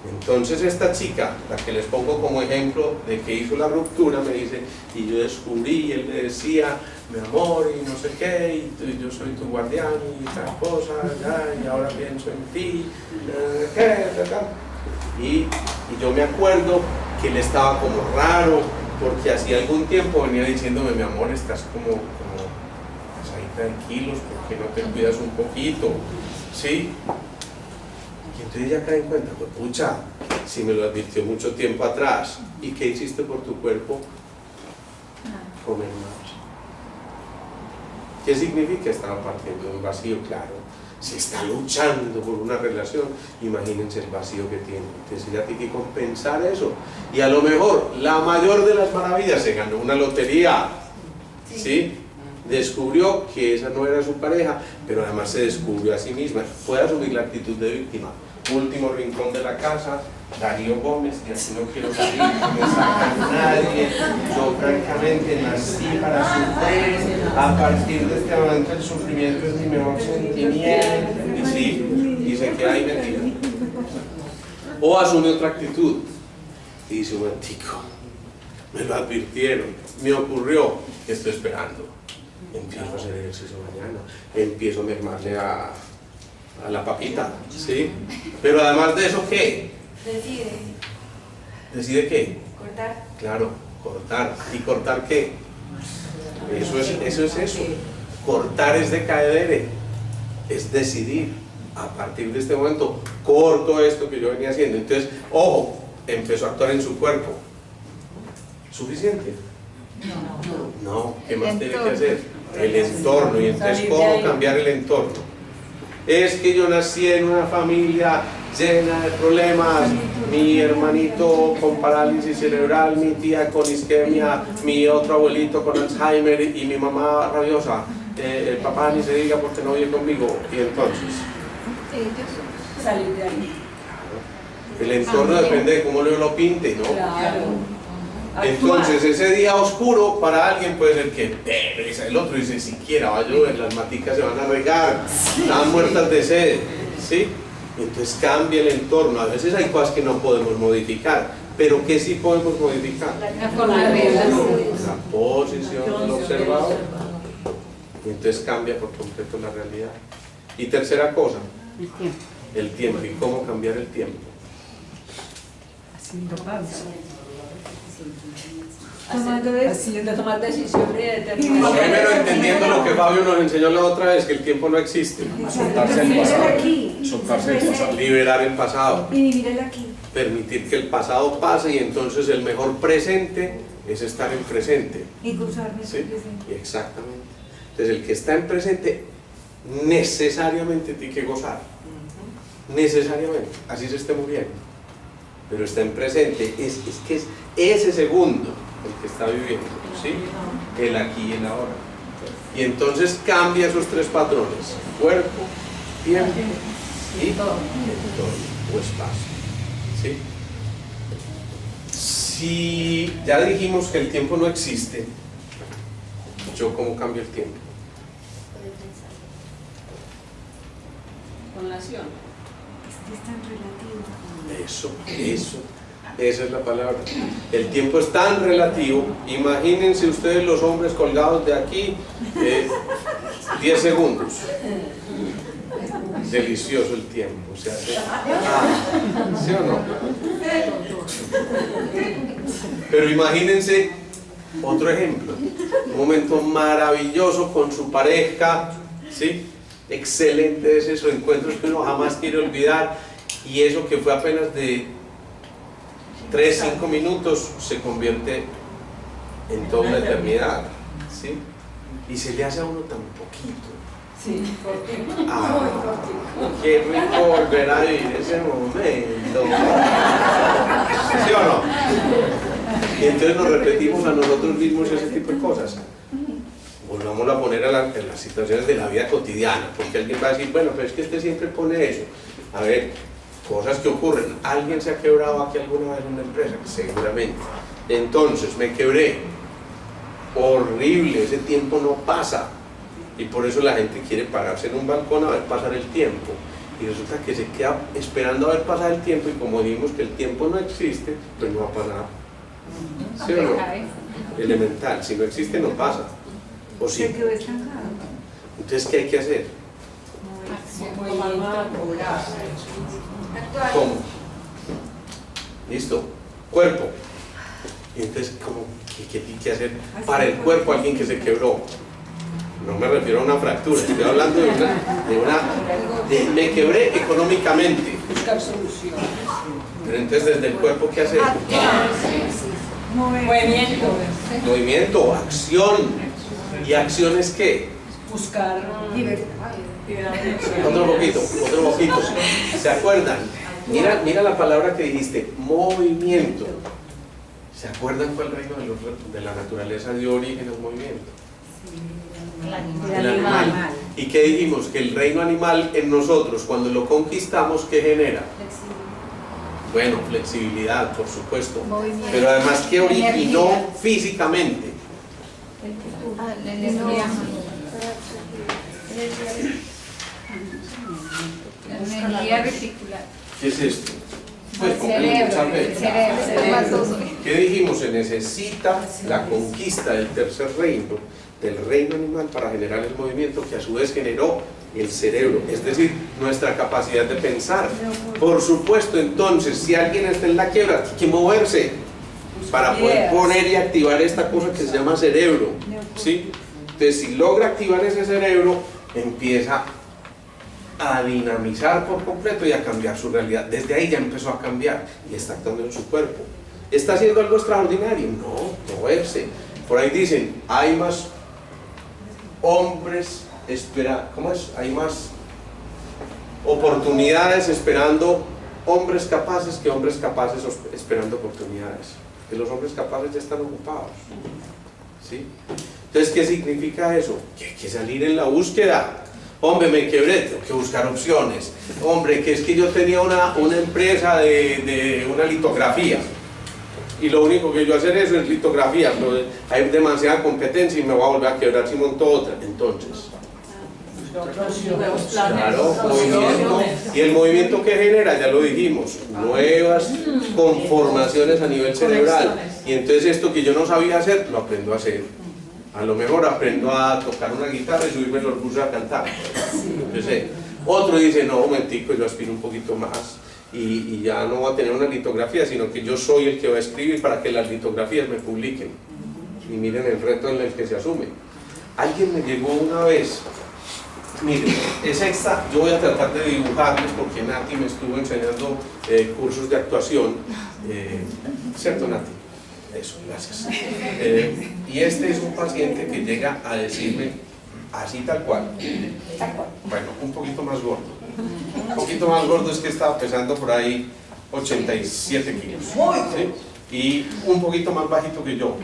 Entonces esta chica, la que les pongo como ejemplo de que hizo la ruptura, me dice, y yo descubrí, y él le decía, mi amor, y no sé qué, y yo soy tu guardián, y tal cosa, y ahora pienso en ti, y yo me acuerdo que él estaba como raro, porque hacía algún tiempo venía diciéndome, mi amor, estás como ahí tranquilos, porque no te cuidas un poquito, ¿sí? Y entonces ya cae en cuenta, pues pucha, si me lo advirtió mucho tiempo atrás, ¿y qué hiciste por tu cuerpo? Comer más. ¿Qué significa? Estaba partiendo de un vacío, claro. Si está luchando por una relación, imagínense el vacío que tiene. Entonces ella tiene que compensar eso. Y a lo mejor, la mayor de las maravillas, se ganó una lotería, ¿sí? Descubrió que esa no era su pareja, pero además se descubrió a sí misma. Puede asumir la actitud de víctima. Último rincón de la casa, Darío Gómez, y así no quiero salir, no me saca nadie. Yo francamente nací para sufrir. A partir de este momento el sufrimiento es mi mejor sentimiento. Y sí, y se queda ahí metido. O asume otra actitud y dice, un momentico, me lo advirtieron, me ocurrió, estoy esperando. Empiezo a hacer ejercicio mañana, empiezo a mermarle a la papita, ¿sí? Pero además de eso, ¿qué? ¿Decide qué? Cortar. Claro, cortar. ¿Y cortar qué? Eso es eso. Cortar es decaedere, es decidir. A partir de este momento, corto esto que yo venía haciendo. Entonces, ojo, empezó a actuar en su cuerpo. ¿Suficiente? No, ¿qué más tiene que hacer? El entorno. Y entonces, ¿cómo cambiar el entorno? Es que yo nací en una familia llena de problemas, mi hermanito con parálisis cerebral, mi tía con isquemia, mi otro abuelito con Alzheimer y mi mamá rabiosa, el papá ni se diga porque no vive conmigo. Y entonces Salir de ahí. el entorno depende de cómo yo lo pinte, ¿no? Claro. Entonces ese día oscuro para alguien puede ser que pereza, el otro dice siquiera va a llover, las maticas se van a regar, están muertas de sed, ¿sí? Entonces cambia el entorno. A veces hay cosas que no podemos modificar, pero ¿qué sí podemos modificar? La forma de verlas. La posición del observador. Y entonces cambia por completo la realidad. Y tercera cosa, el tiempo. ¿Y cómo cambiar el tiempo? Haciendo pausa. Haciendo tomar decisiones determinadas. Primero entendiendo lo que Fabio nos enseñó la otra vez, que el tiempo no existe. Soltarse el pasado. Soltarse el pasado. Liberar el pasado. Y vivir el aquí. Permitir que el pasado pase y entonces el mejor presente es estar en presente. Y cruzarme ¿Sí? Exactamente. Entonces el que está en presente necesariamente tiene que gozar. Necesariamente. Así se esté muriendo. Pero está en presente. Es que es ese segundo el que está viviendo, ¿sí? El aquí y el ahora. Y entonces cambia esos 3 patrones: cuerpo, tiempo y entorno o espacio, ¿sí? Si ya dijimos que el tiempo no existe, ¿yo cómo cambio el tiempo? Con la acción. Es tan relativo. Eso. Esa es la palabra. El tiempo es tan relativo. Imagínense ustedes los hombres colgados de aquí 10 segundos. Delicioso el tiempo. Se hace... ¿Sí o no? Pero imagínense otro ejemplo. Un momento maravilloso con su pareja, ¿sí? Excelente es esos encuentros que uno jamás quiere olvidar, y eso que fue apenas de 3-5 minutos se convierte en toda una eternidad, ¿sí? Y se le hace a uno tan poquito. Sí, cortico. Qué rico volver a vivir ese momento. ¿Sí o no? Y entonces nos repetimos a nosotros mismos ese tipo de cosas. Volvamos a poner en las situaciones de la vida cotidiana, porque alguien va a decir, bueno, pero es que este siempre pone eso. A ver, cosas que ocurren. ¿Alguien se ha quebrado aquí alguna vez en una empresa? Seguramente. Entonces, me quebré. Horrible, ese tiempo no pasa. Y por eso la gente quiere pararse en un balcón a ver pasar el tiempo. Y resulta que se queda esperando a ver pasar el tiempo, y como dijimos que el tiempo no existe, pues no va a pasar. ¿Sí o no? Elemental, si no existe no pasa. ¿O sí? Se quedó estancado. Entonces, ¿qué hay que hacer? ¿Cómo? ¿Listo? Cuerpo. Y entonces, ¿qué hay que hacer para el cuerpo a alguien que se quebró? No me refiero a una fractura, estoy hablando de me quebré económicamente. Buscar soluciones. Pero entonces, desde el cuerpo, ¿qué hacer? Movimiento. Movimiento, acción. ¿Y acción es qué? Buscar Otro poquito. ¿Se acuerdan? Mira la palabra que dijiste, movimiento. ¿Se acuerdan cuál reino de la naturaleza dio origen al movimiento? El animal. ¿Y qué dijimos? Que el reino animal en nosotros, cuando lo conquistamos, ¿qué genera? Bueno, flexibilidad, por supuesto. Movimiento. Pero además, ¿qué originó físicamente? La energía. La energía reticular. ¿Qué es esto? Pues El cerebro. ¿Qué dijimos? Se necesita la conquista del tercer reino, del reino animal, para generar el movimiento que a su vez generó el cerebro, es decir, nuestra capacidad de pensar. Por supuesto, entonces, si alguien está en la quiebra, tiene que moverse para poder poner y activar esta cosa que se llama cerebro, ¿sí? Entonces, si logra activar ese cerebro, empieza a dinamizar por completo y a cambiar su realidad. Desde ahí ya empezó a cambiar y está actuando en su cuerpo. ¿Está haciendo algo extraordinario? No, moverse. Por ahí dicen, hay más hombres ¿cómo es? Hay más oportunidades esperando hombres capaces que hombres capaces esperando oportunidades. Que los hombres capaces ya están ocupados. ¿Sí? Entonces, ¿qué significa eso? Que hay que salir en la búsqueda. Hombre, me quebré, tengo que buscar opciones. Hombre, que es que yo tenía una empresa de una litografía, y lo único que yo hacer eso es litografía, pero hay demasiada competencia y me voy a volver a quebrar si monto otra. Entonces, claro, movimiento. Y el movimiento que genera, ya lo dijimos, nuevas conformaciones a nivel cerebral. Y entonces esto que yo no sabía hacer, lo aprendo a hacer. A lo mejor aprendo a tocar una guitarra y subirme los buses a cantar. Entonces, otro dice, no, un momentico, yo aspiro un poquito más y ya no voy a tener una litografía, sino que yo soy el que va a escribir para que las litografías me publiquen. Y miren el reto en el que se asume. Alguien me llegó una vez, miren, es esta, yo voy a tratar de dibujarles porque Nati me estuvo enseñando cursos de actuación. ¿Cierto, Nati? Eso, gracias. Y este es un paciente que llega a decirme así tal cual. Bueno, un poquito más gordo. Un poquito más gordo, es que estaba pesando por ahí 87 kilos. ¿Sí? Y un poquito más bajito que yo.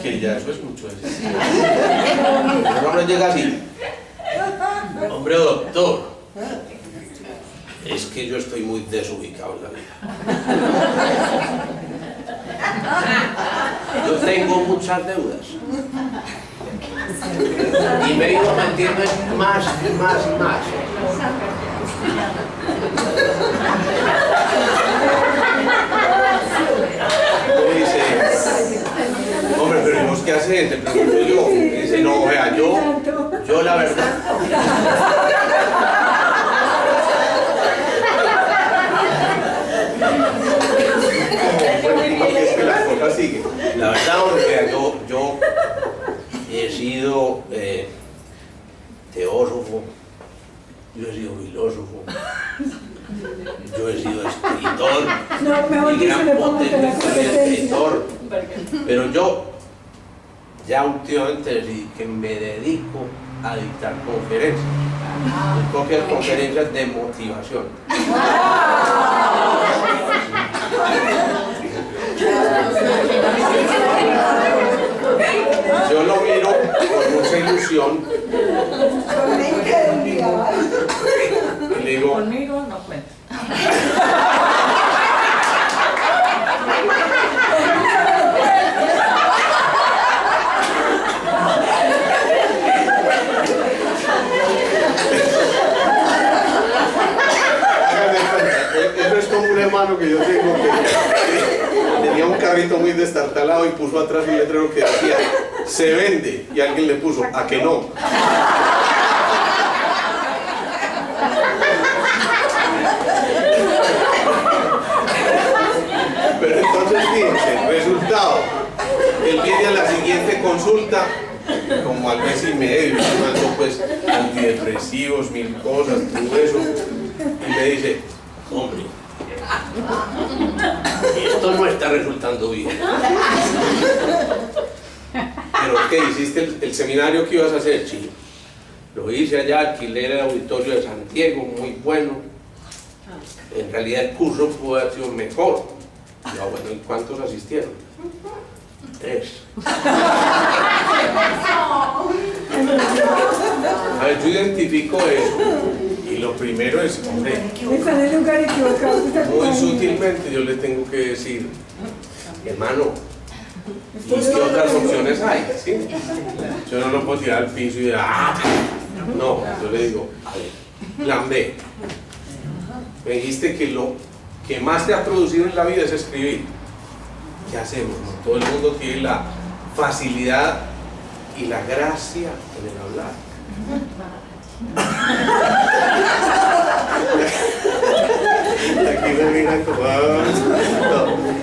Que ya eso es mucho decir. Pero no llega así. Hombre, doctor, es que yo estoy muy desubicado en la vida. Yo tengo muchas deudas y me he ido metiendo más y más y más. ¿qué haces? Le pregunto yo. Y dice, no, vea, yo la verdad. Porque es que las cosas siguen. La verdad, porque yo he sido teósofo, yo he sido filósofo, yo he sido escritor, No, mejor dicho, le pongo que la competencia. pero yo ya últimamente decidí que me dedico a dictar conferencias, copias conferencias de motivación. Yo lo miro con mucha ilusión y le digo, Conmigo no cuenta. eso es como un hermano que yo tengo que tenía un carrito muy destartalado y puso atrás un letrero que decía se vende, y alguien le puso a que no. Pero entonces fíjense, resultado, él viene a la siguiente consulta como al mes y medio, tomando pues antidepresivos, 1000 cosas, todo eso, y me dice, hombre, esto no está resultando bien. ¿Pero qué? ¿Hiciste el seminario que ibas a hacer? Sí. Lo hice allá, alquilé el auditorio de Santiago, muy bueno. En realidad el curso pudo haber sido mejor. Ya, bueno, ¿y cuántos asistieron? 3. A ver, yo identifico eso. Y lo primero es, hombre, Está en el lugar equivocado. muy sutilmente yo le tengo que decir, hermano, ¿y qué otras opciones hay? ¿Sí? Yo no lo puedo tirar al piso y decir, no, yo le digo, a ver, plan B. Me dijiste que lo que más te ha producido en la vida es escribir. ¿Qué hacemos? No todo el mundo tiene la facilidad y la gracia en el hablar. Aquí me miran como,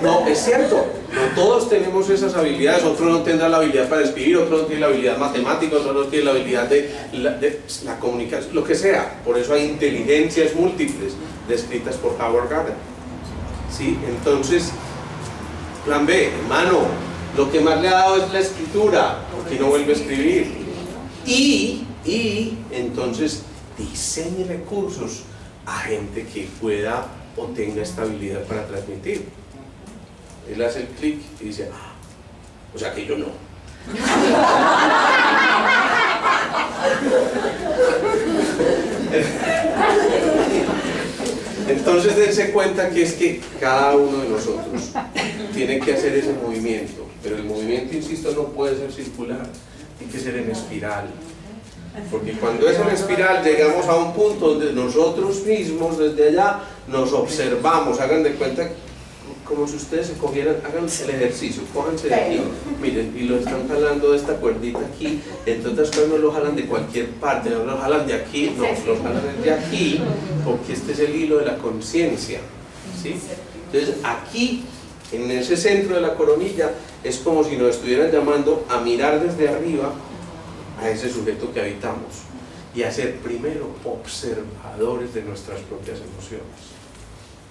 no, es cierto, no todos tenemos esas habilidades. Otro no tendrá la habilidad para escribir, otro no tiene la habilidad matemática, otro no tiene la habilidad de la comunicación, lo que sea. Por eso hay inteligencias múltiples descritas por Howard Gardner. ¿Sí? Entonces, plan B, hermano, lo que más le ha dado es la escritura, porque no vuelve a escribir. Y entonces diseñe recursos a gente que pueda o tenga estabilidad para transmitir. Él hace el clic y dice, o sea que yo no. Entonces dense cuenta que es que cada uno de nosotros tiene que hacer ese movimiento, pero el movimiento, insisto, no puede ser circular, tiene que ser en espiral. Porque cuando es en espiral llegamos a un punto donde nosotros mismos desde allá nos observamos. Hagan de cuenta como si ustedes se cogieran, hagan el ejercicio, cójanse de aquí, miren, y lo están jalando de esta cuerdita aquí. Entonces cuando lo jalan de cualquier parte, no lo jalan de aquí, no, lo jalan desde aquí, porque este es el hilo de la conciencia, ¿sí? Entonces aquí, en ese centro de la coronilla, es como si nos estuvieran llamando a mirar desde arriba a ese sujeto que habitamos y a ser primero observadores de nuestras propias emociones.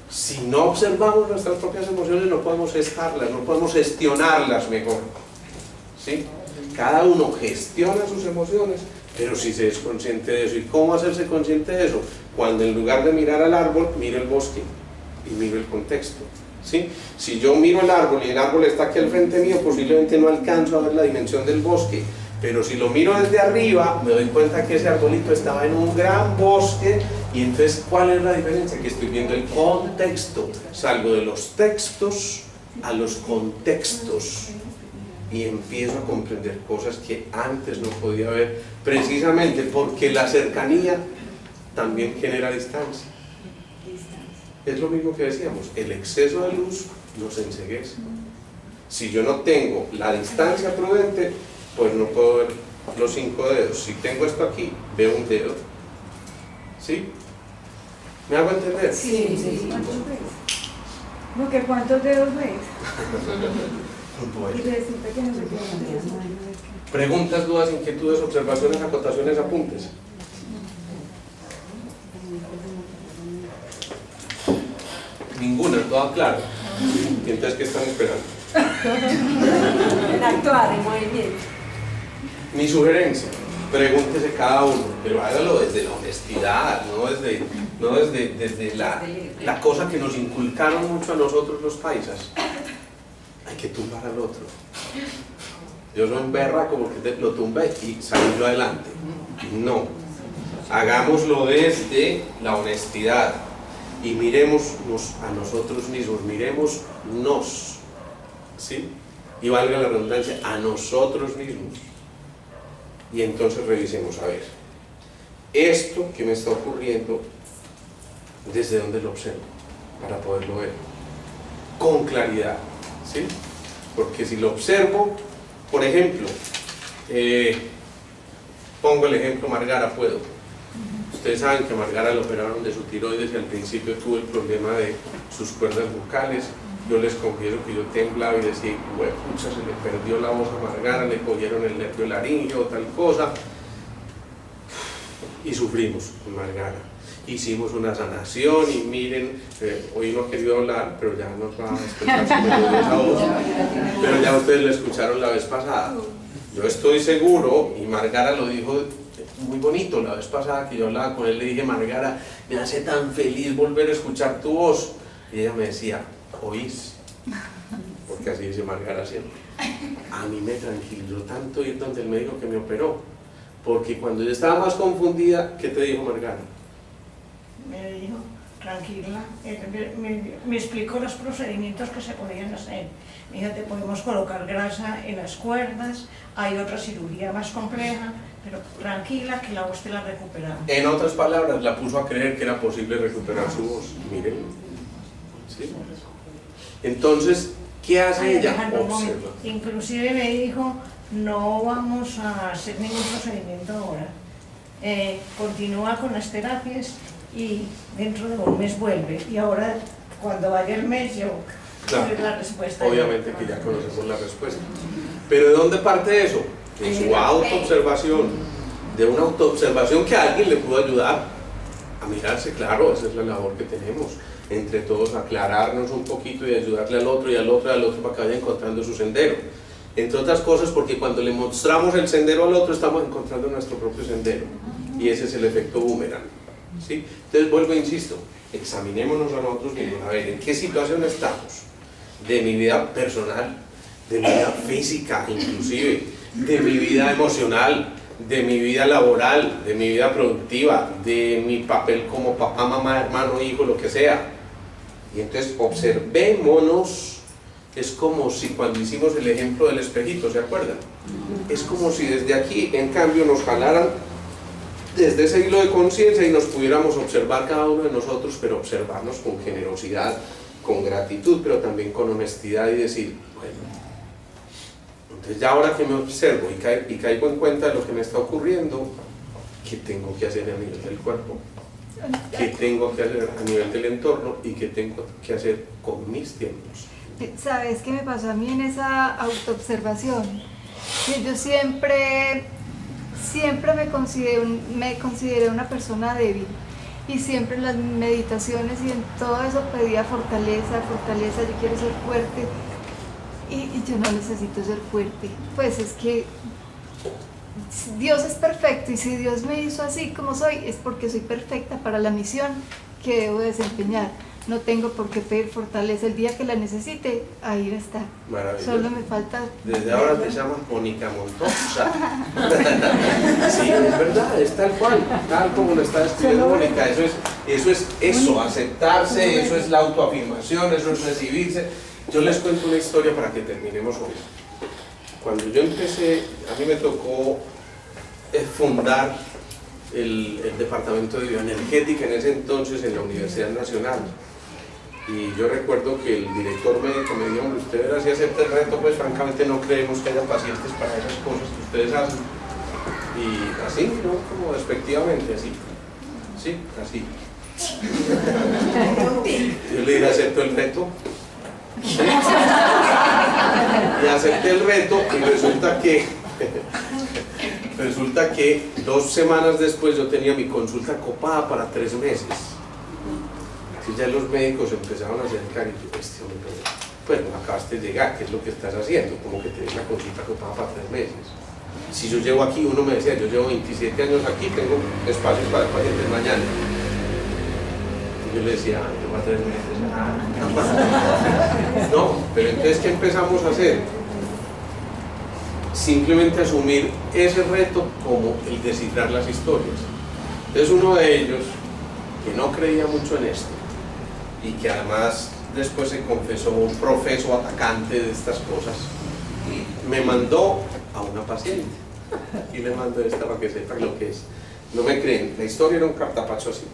Si no observamos nuestras propias emociones no podemos estarlas, no podemos gestionarlas mejor, ¿sí? Cada uno gestiona sus emociones, pero si se es consciente de eso. ¿Y cómo hacerse consciente de eso? Cuando en lugar de mirar al árbol, miro el bosque y miro el contexto, ¿sí? Si yo miro el árbol y el árbol está aquí al frente mío, posiblemente no alcanzo a ver la dimensión del bosque. Pero si lo miro desde arriba, me doy cuenta que ese arbolito estaba en un gran bosque. Y entonces, ¿cuál es la diferencia? Que estoy viendo el contexto. Salgo de los textos a los contextos y empiezo a comprender cosas que antes no podía ver, precisamente porque la cercanía también genera distancia. Es lo mismo que decíamos, el exceso de luz nos enceguece. Si yo no tengo la distancia prudente, pues no puedo ver los 5 dedos. Si tengo esto aquí, veo un dedo. ¿Sí? ¿Me hago entender? Sí, sí. ¿Cuántos ves? Porque ¿cuántos dedos ves? Y resulta que no se quedan. Preguntas, dudas, inquietudes, observaciones, acotaciones, apuntes. Ninguna, todo claro. ¿Y entonces qué están esperando? En actuar, en movimiento. Mi sugerencia, pregúntese cada uno, pero hágalo desde la honestidad, no desde la cosa que nos inculcaron mucho a nosotros los paisas. Hay que tumbar al otro. Yo soy un berraco porque lo tumbé y salí yo adelante. No, hagámoslo desde la honestidad y miremosnos a nosotros mismos, miremosnos, ¿sí? Y valga la redundancia, a nosotros mismos. Y entonces revisemos, a ver, esto que me está ocurriendo, ¿desde dónde lo observo? Para poderlo ver con claridad, ¿sí? Porque si lo observo, por ejemplo, pongo el ejemplo Margara, puedo. Ustedes saben que a Margara le operaron de su tiroides y al principio tuvo el problema de sus cuerdas vocales. Yo les confieso que yo temblaba y decía, pucha, se le perdió la voz a Margara, le cogieron el nervio laríngeo, tal cosa. Y sufrimos con Margara. Hicimos una sanación y miren, hoy no ha querido hablar, pero ya nos va a explicar sobre esa voz. Pero ya ustedes lo escucharon la vez pasada. Yo estoy seguro, y Margara lo dijo muy bonito la vez pasada que yo hablaba con él, le dije, Margara, me hace tan feliz volver a escuchar tu voz. Y ella me decía, ¿oís? Porque así dice Margara siempre. A mí me tranquilizó tanto ir donde el médico que me operó, porque cuando yo estaba más confundida, ¿qué te dijo Margara? Me dijo, tranquila, me explicó los procedimientos que se podían hacer. Me dijo, te podemos colocar grasa en las cuerdas, hay otra cirugía más compleja, pero tranquila que la voz te la recuperamos. En otras palabras, la puso a creer que era posible recuperar su voz. Miren, ¿sí? Entonces, ¿qué hace ella? Observa. Inclusive me dijo, no vamos a hacer ningún procedimiento ahora. Continúa con las terapias y dentro de un mes vuelve. Y ahora, cuando vaya el mes, yo doy la respuesta. Obviamente que ya conocemos la respuesta. Pero ¿de dónde parte eso? De su autoobservación, de una autoobservación que a alguien le pudo ayudar a mirarse. Claro, esa es la labor que tenemos entre todos, aclararnos un poquito y ayudarle al otro y al otro y al otro para que vaya encontrando su sendero. Entre otras cosas porque cuando le mostramos el sendero al otro estamos encontrando nuestro propio sendero y ese es el efecto boomerang, ¿sí? Entonces vuelvo e insisto, examinémonos a nosotros mismos, a ver en qué situación estamos de mi vida personal, de mi vida física inclusive, de mi vida emocional, de mi vida laboral, de mi vida productiva, de mi papel como papá, mamá, hermano, hijo, lo que sea. Y entonces observémonos. Es como si cuando hicimos el ejemplo del espejito, ¿se acuerdan? Es como si desde aquí, en cambio, nos jalaran desde ese hilo de conciencia y nos pudiéramos observar cada uno de nosotros, pero observarnos con generosidad, con gratitud, pero también con honestidad y decir, bueno, entonces ya ahora que me observo y caigo en cuenta de lo que me está ocurriendo, ¿qué tengo que hacer a nivel del cuerpo? ¿Qué tengo que hacer a nivel del entorno? ¿Y qué tengo que hacer con mis tiempos? ¿Sabes qué me pasó a mí en esa autoobservación? Que yo siempre me consideré una persona débil y siempre en las meditaciones y en todo eso pedía fortaleza, yo quiero ser fuerte y yo no necesito ser fuerte, pues es que Dios es perfecto y si Dios me hizo así como soy es porque soy perfecta para la misión que debo desempeñar. No tengo por qué pedir fortaleza, el día que la necesite, ahí está. Maravilloso. Solo me falta... Desde ahora te llamas Mónica Montosa. Sí, es verdad, es tal cual, tal como lo está escribiendo Mónica. Eso es aceptarse, eso es la autoafirmación, eso es recibirse. Yo les cuento una historia para que terminemos hoy. Cuando yo empecé, a mí me tocó fundar el departamento de bioenergética en ese entonces en la Universidad Nacional. Y yo recuerdo que el director médico me dijo, usted verá si acepta el reto, pues francamente no creemos que haya pacientes para esas cosas que ustedes hacen. Y así, ¿no? Como despectivamente, así. Sí, así. Yo le dije, acepto el reto. ¿Sí? Y acepté el reto y resulta que 2 semanas después yo tenía mi consulta copada para 3 meses. Así ya los médicos empezaron a acercar y yo, pues no acabaste de llegar, ¿qué es lo que estás haciendo? Como que tenés la consulta copada para 3 meses. Si yo llevo aquí, uno me decía, yo llevo 27 años aquí, tengo espacios para pacientes mañana. Y yo le decía, llevo 3 meses. No, pero entonces, ¿qué empezamos a hacer? Simplemente asumir ese reto como el descifrar las historias. Entonces uno de ellos, que no creía mucho en esto, y que además después se confesó un profeso atacante de estas cosas, me mandó a una paciente. Aquí le mando esta para que sepan lo que es. No me creen, la historia era un cartapacho así.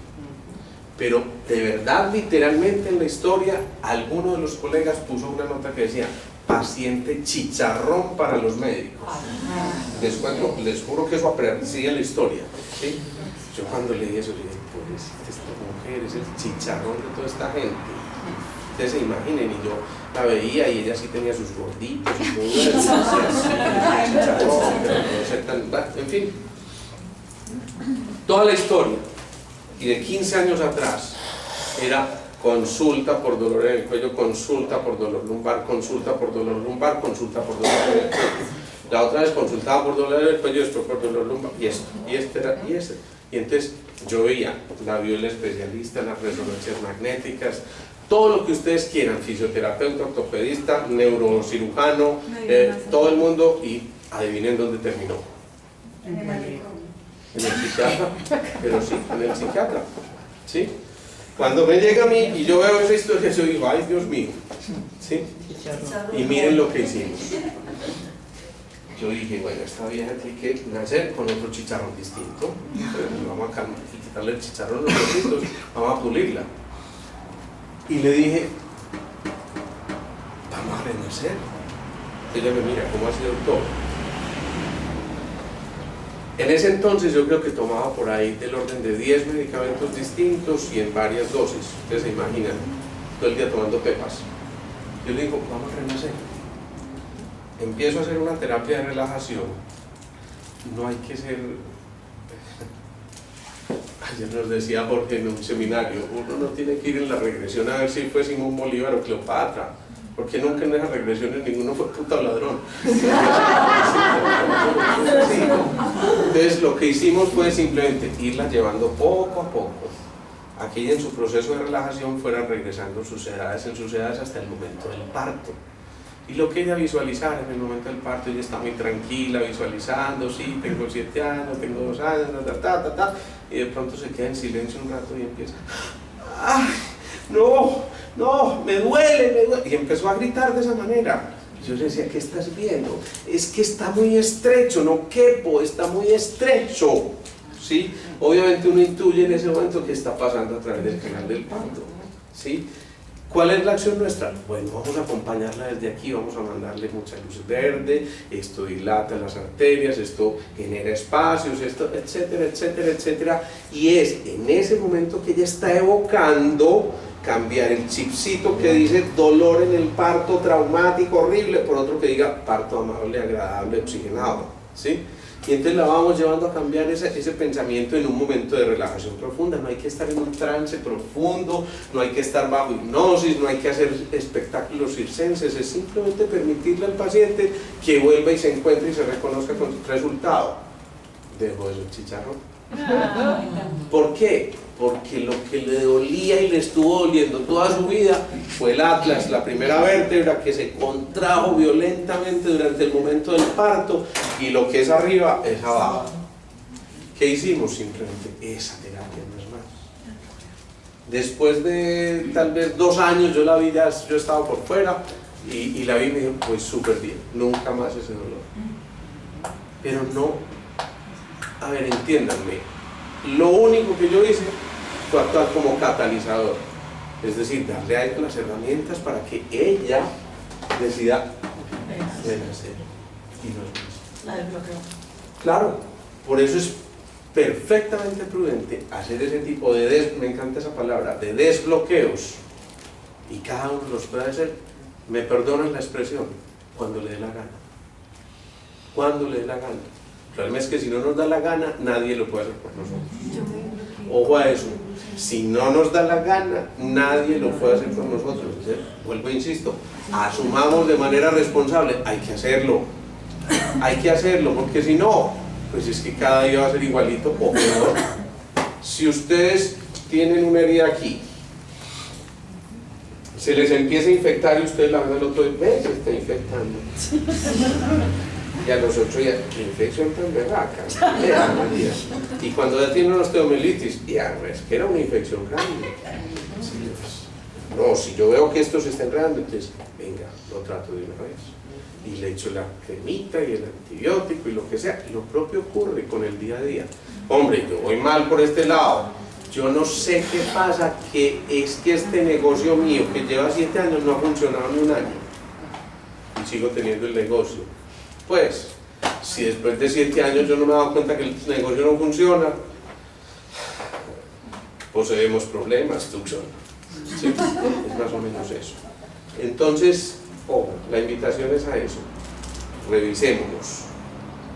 Pero de verdad, literalmente en la historia, alguno de los colegas puso una nota que decía, paciente chicharrón para los médicos. Les juro que eso aparecía en la historia, ¿sí? Yo cuando leí eso, dije, pues esta mujer es el chicharrón de toda esta gente. Ustedes se imaginen, y yo la veía y ella sí tenía sus gorditos, sus mudas, chicharrón, pero no ser tan... En fin, toda la historia. Y de 15 años atrás era consulta por dolor en el cuello, consulta por dolor lumbar, consulta por dolor lumbar, consulta por dolor en el cuello. La otra vez consultaba por dolor en el cuello, después por dolor lumbar, y esto, y este era, y este. Y entonces yo veía, la vio el especialista en las resonancias magnéticas, todo lo que ustedes quieran, fisioterapeuta, ortopedista, neurocirujano, todo el mundo, y adivinen dónde terminó. En el psiquiatra, pero sí, en el psiquiatra, ¿sí? Cuando me llega a mí y yo veo esa historia, yo digo, ay Dios mío, ¿sí? Y miren lo que hicimos. Yo dije, bueno, esta vieja tiene que nacer con otro chicharrón distinto, vamos a calmar y quitarle el chicharrón a los rositos, vamos a pulirla. Y le dije, vamos a renacer. Ella me mira, ¿cómo ha sido todo? En ese entonces yo creo que tomaba por ahí del orden de 10 medicamentos distintos y en varias dosis. Ustedes se imaginan, todo el día tomando pepas. Yo le digo, vamos a renacer. Empiezo a hacer una terapia de relajación. No hay que ser... Ayer nos decía Jorge en un seminario, uno no tiene que ir en la regresión a ver si fue Simón Bolívar o Cleopatra, porque nunca en esas regresiones ninguno fue puta o ladrón. Entonces lo que hicimos fue simplemente irla llevando poco a poco a que ella en su proceso de relajación fuera regresando sus edades en sus edades hasta el momento del parto. Y lo que ella visualizara en el momento del parto, ella está muy tranquila visualizando, sí, tengo 7 años, tengo 2 años, y de pronto se queda en silencio un rato y empieza, ¡ay, no, me duele! Y empezó a gritar de esa manera. Yo le decía, ¿qué estás viendo? Es que está muy estrecho, no quepo, está muy estrecho, ¿sí? Obviamente uno intuye en ese momento que está pasando a través del canal del parto, ¿sí? ¿Cuál es la acción nuestra? Bueno, vamos a acompañarla desde aquí, vamos a mandarle mucha luz verde, esto dilata las arterias, esto genera espacios, esto, etcétera, etcétera, etcétera. Y es en ese momento que ella está evocando cambiar el chipcito que dice dolor en el parto, traumático, horrible, por otro que diga parto amable, agradable, oxigenado, ¿sí? Y entonces la vamos llevando a cambiar ese pensamiento en un momento de relajación profunda. No hay que estar en un trance profundo, no hay que estar bajo hipnosis, no hay que hacer espectáculos circenses, es simplemente permitirle al paciente que vuelva y se encuentre y se reconozca con su resultado. Dejó eso el chicharrón. ¿Por qué? Porque lo que le dolía y le estuvo doliendo toda su vida fue el atlas, la primera vértebra que se contrajo violentamente durante el momento del parto, y lo que es arriba es abajo. ¿Qué hicimos? Simplemente esa terapia, no es más. Después de tal vez 2 años yo la vi, yo estaba por fuera y la vi y me dijo, pues súper bien, nunca más ese dolor. Pero no, a ver, entiéndanme, lo único que yo hice fue actuar como catalizador. Es decir, darle a ella las herramientas para que ella decida renacer. Y no es más. La desbloqueo. Claro, por eso es perfectamente prudente hacer ese tipo de, me encanta esa palabra, de desbloqueos. Y cada uno los puede hacer, me perdonan la expresión, cuando le dé la gana. Cuando le dé la gana. El problema es que si no nos da la gana, nadie lo puede hacer por nosotros. Ojo a eso. Si no nos da la gana, nadie lo puede hacer por nosotros. ¿Sí? Vuelvo e insisto, asumamos de manera responsable, hay que hacerlo. Hay que hacerlo, porque si no, pues es que cada día va a ser igualito o peor. Si ustedes tienen una herida aquí, se les empieza a infectar y ustedes la ven al otro día, ¿ves? Se está infectando. Y a los 8 días, ¿qué infección tan berraca? Y cuando ya tienen una osteomielitis, ya, es que era una infección grande. No, si yo veo que esto se está enredando, entonces, venga, lo trato de una vez. Y le echo la cremita y el antibiótico y lo que sea. Y lo propio ocurre con el día a día. Hombre, yo voy mal por este lado. Yo no sé qué pasa, que es que este negocio mío, que lleva 7 años, no ha funcionado ni un año. Y sigo teniendo el negocio. Pues, si después de 7 años yo no me he dado cuenta que el negocio no funciona, poseemos problemas, Tucson. ¿Sí? Es más o menos eso. Entonces, la invitación es a eso. Revisémonos,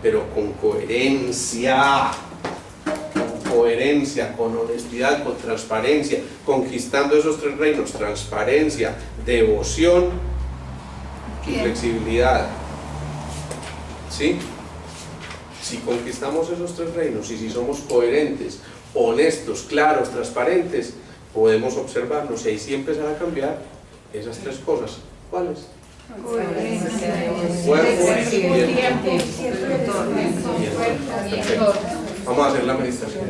pero con coherencia. Con honestidad, con transparencia, conquistando esos 3 reinos: transparencia, devoción y flexibilidad. ¿Sí? Si conquistamos esos 3 reinos y si somos coherentes, honestos, claros, transparentes, podemos observarnos y ahí sí empezar a cambiar esas 3 cosas. ¿Cuáles? Cuerpo, tiempo. Vamos a hacer la meditación.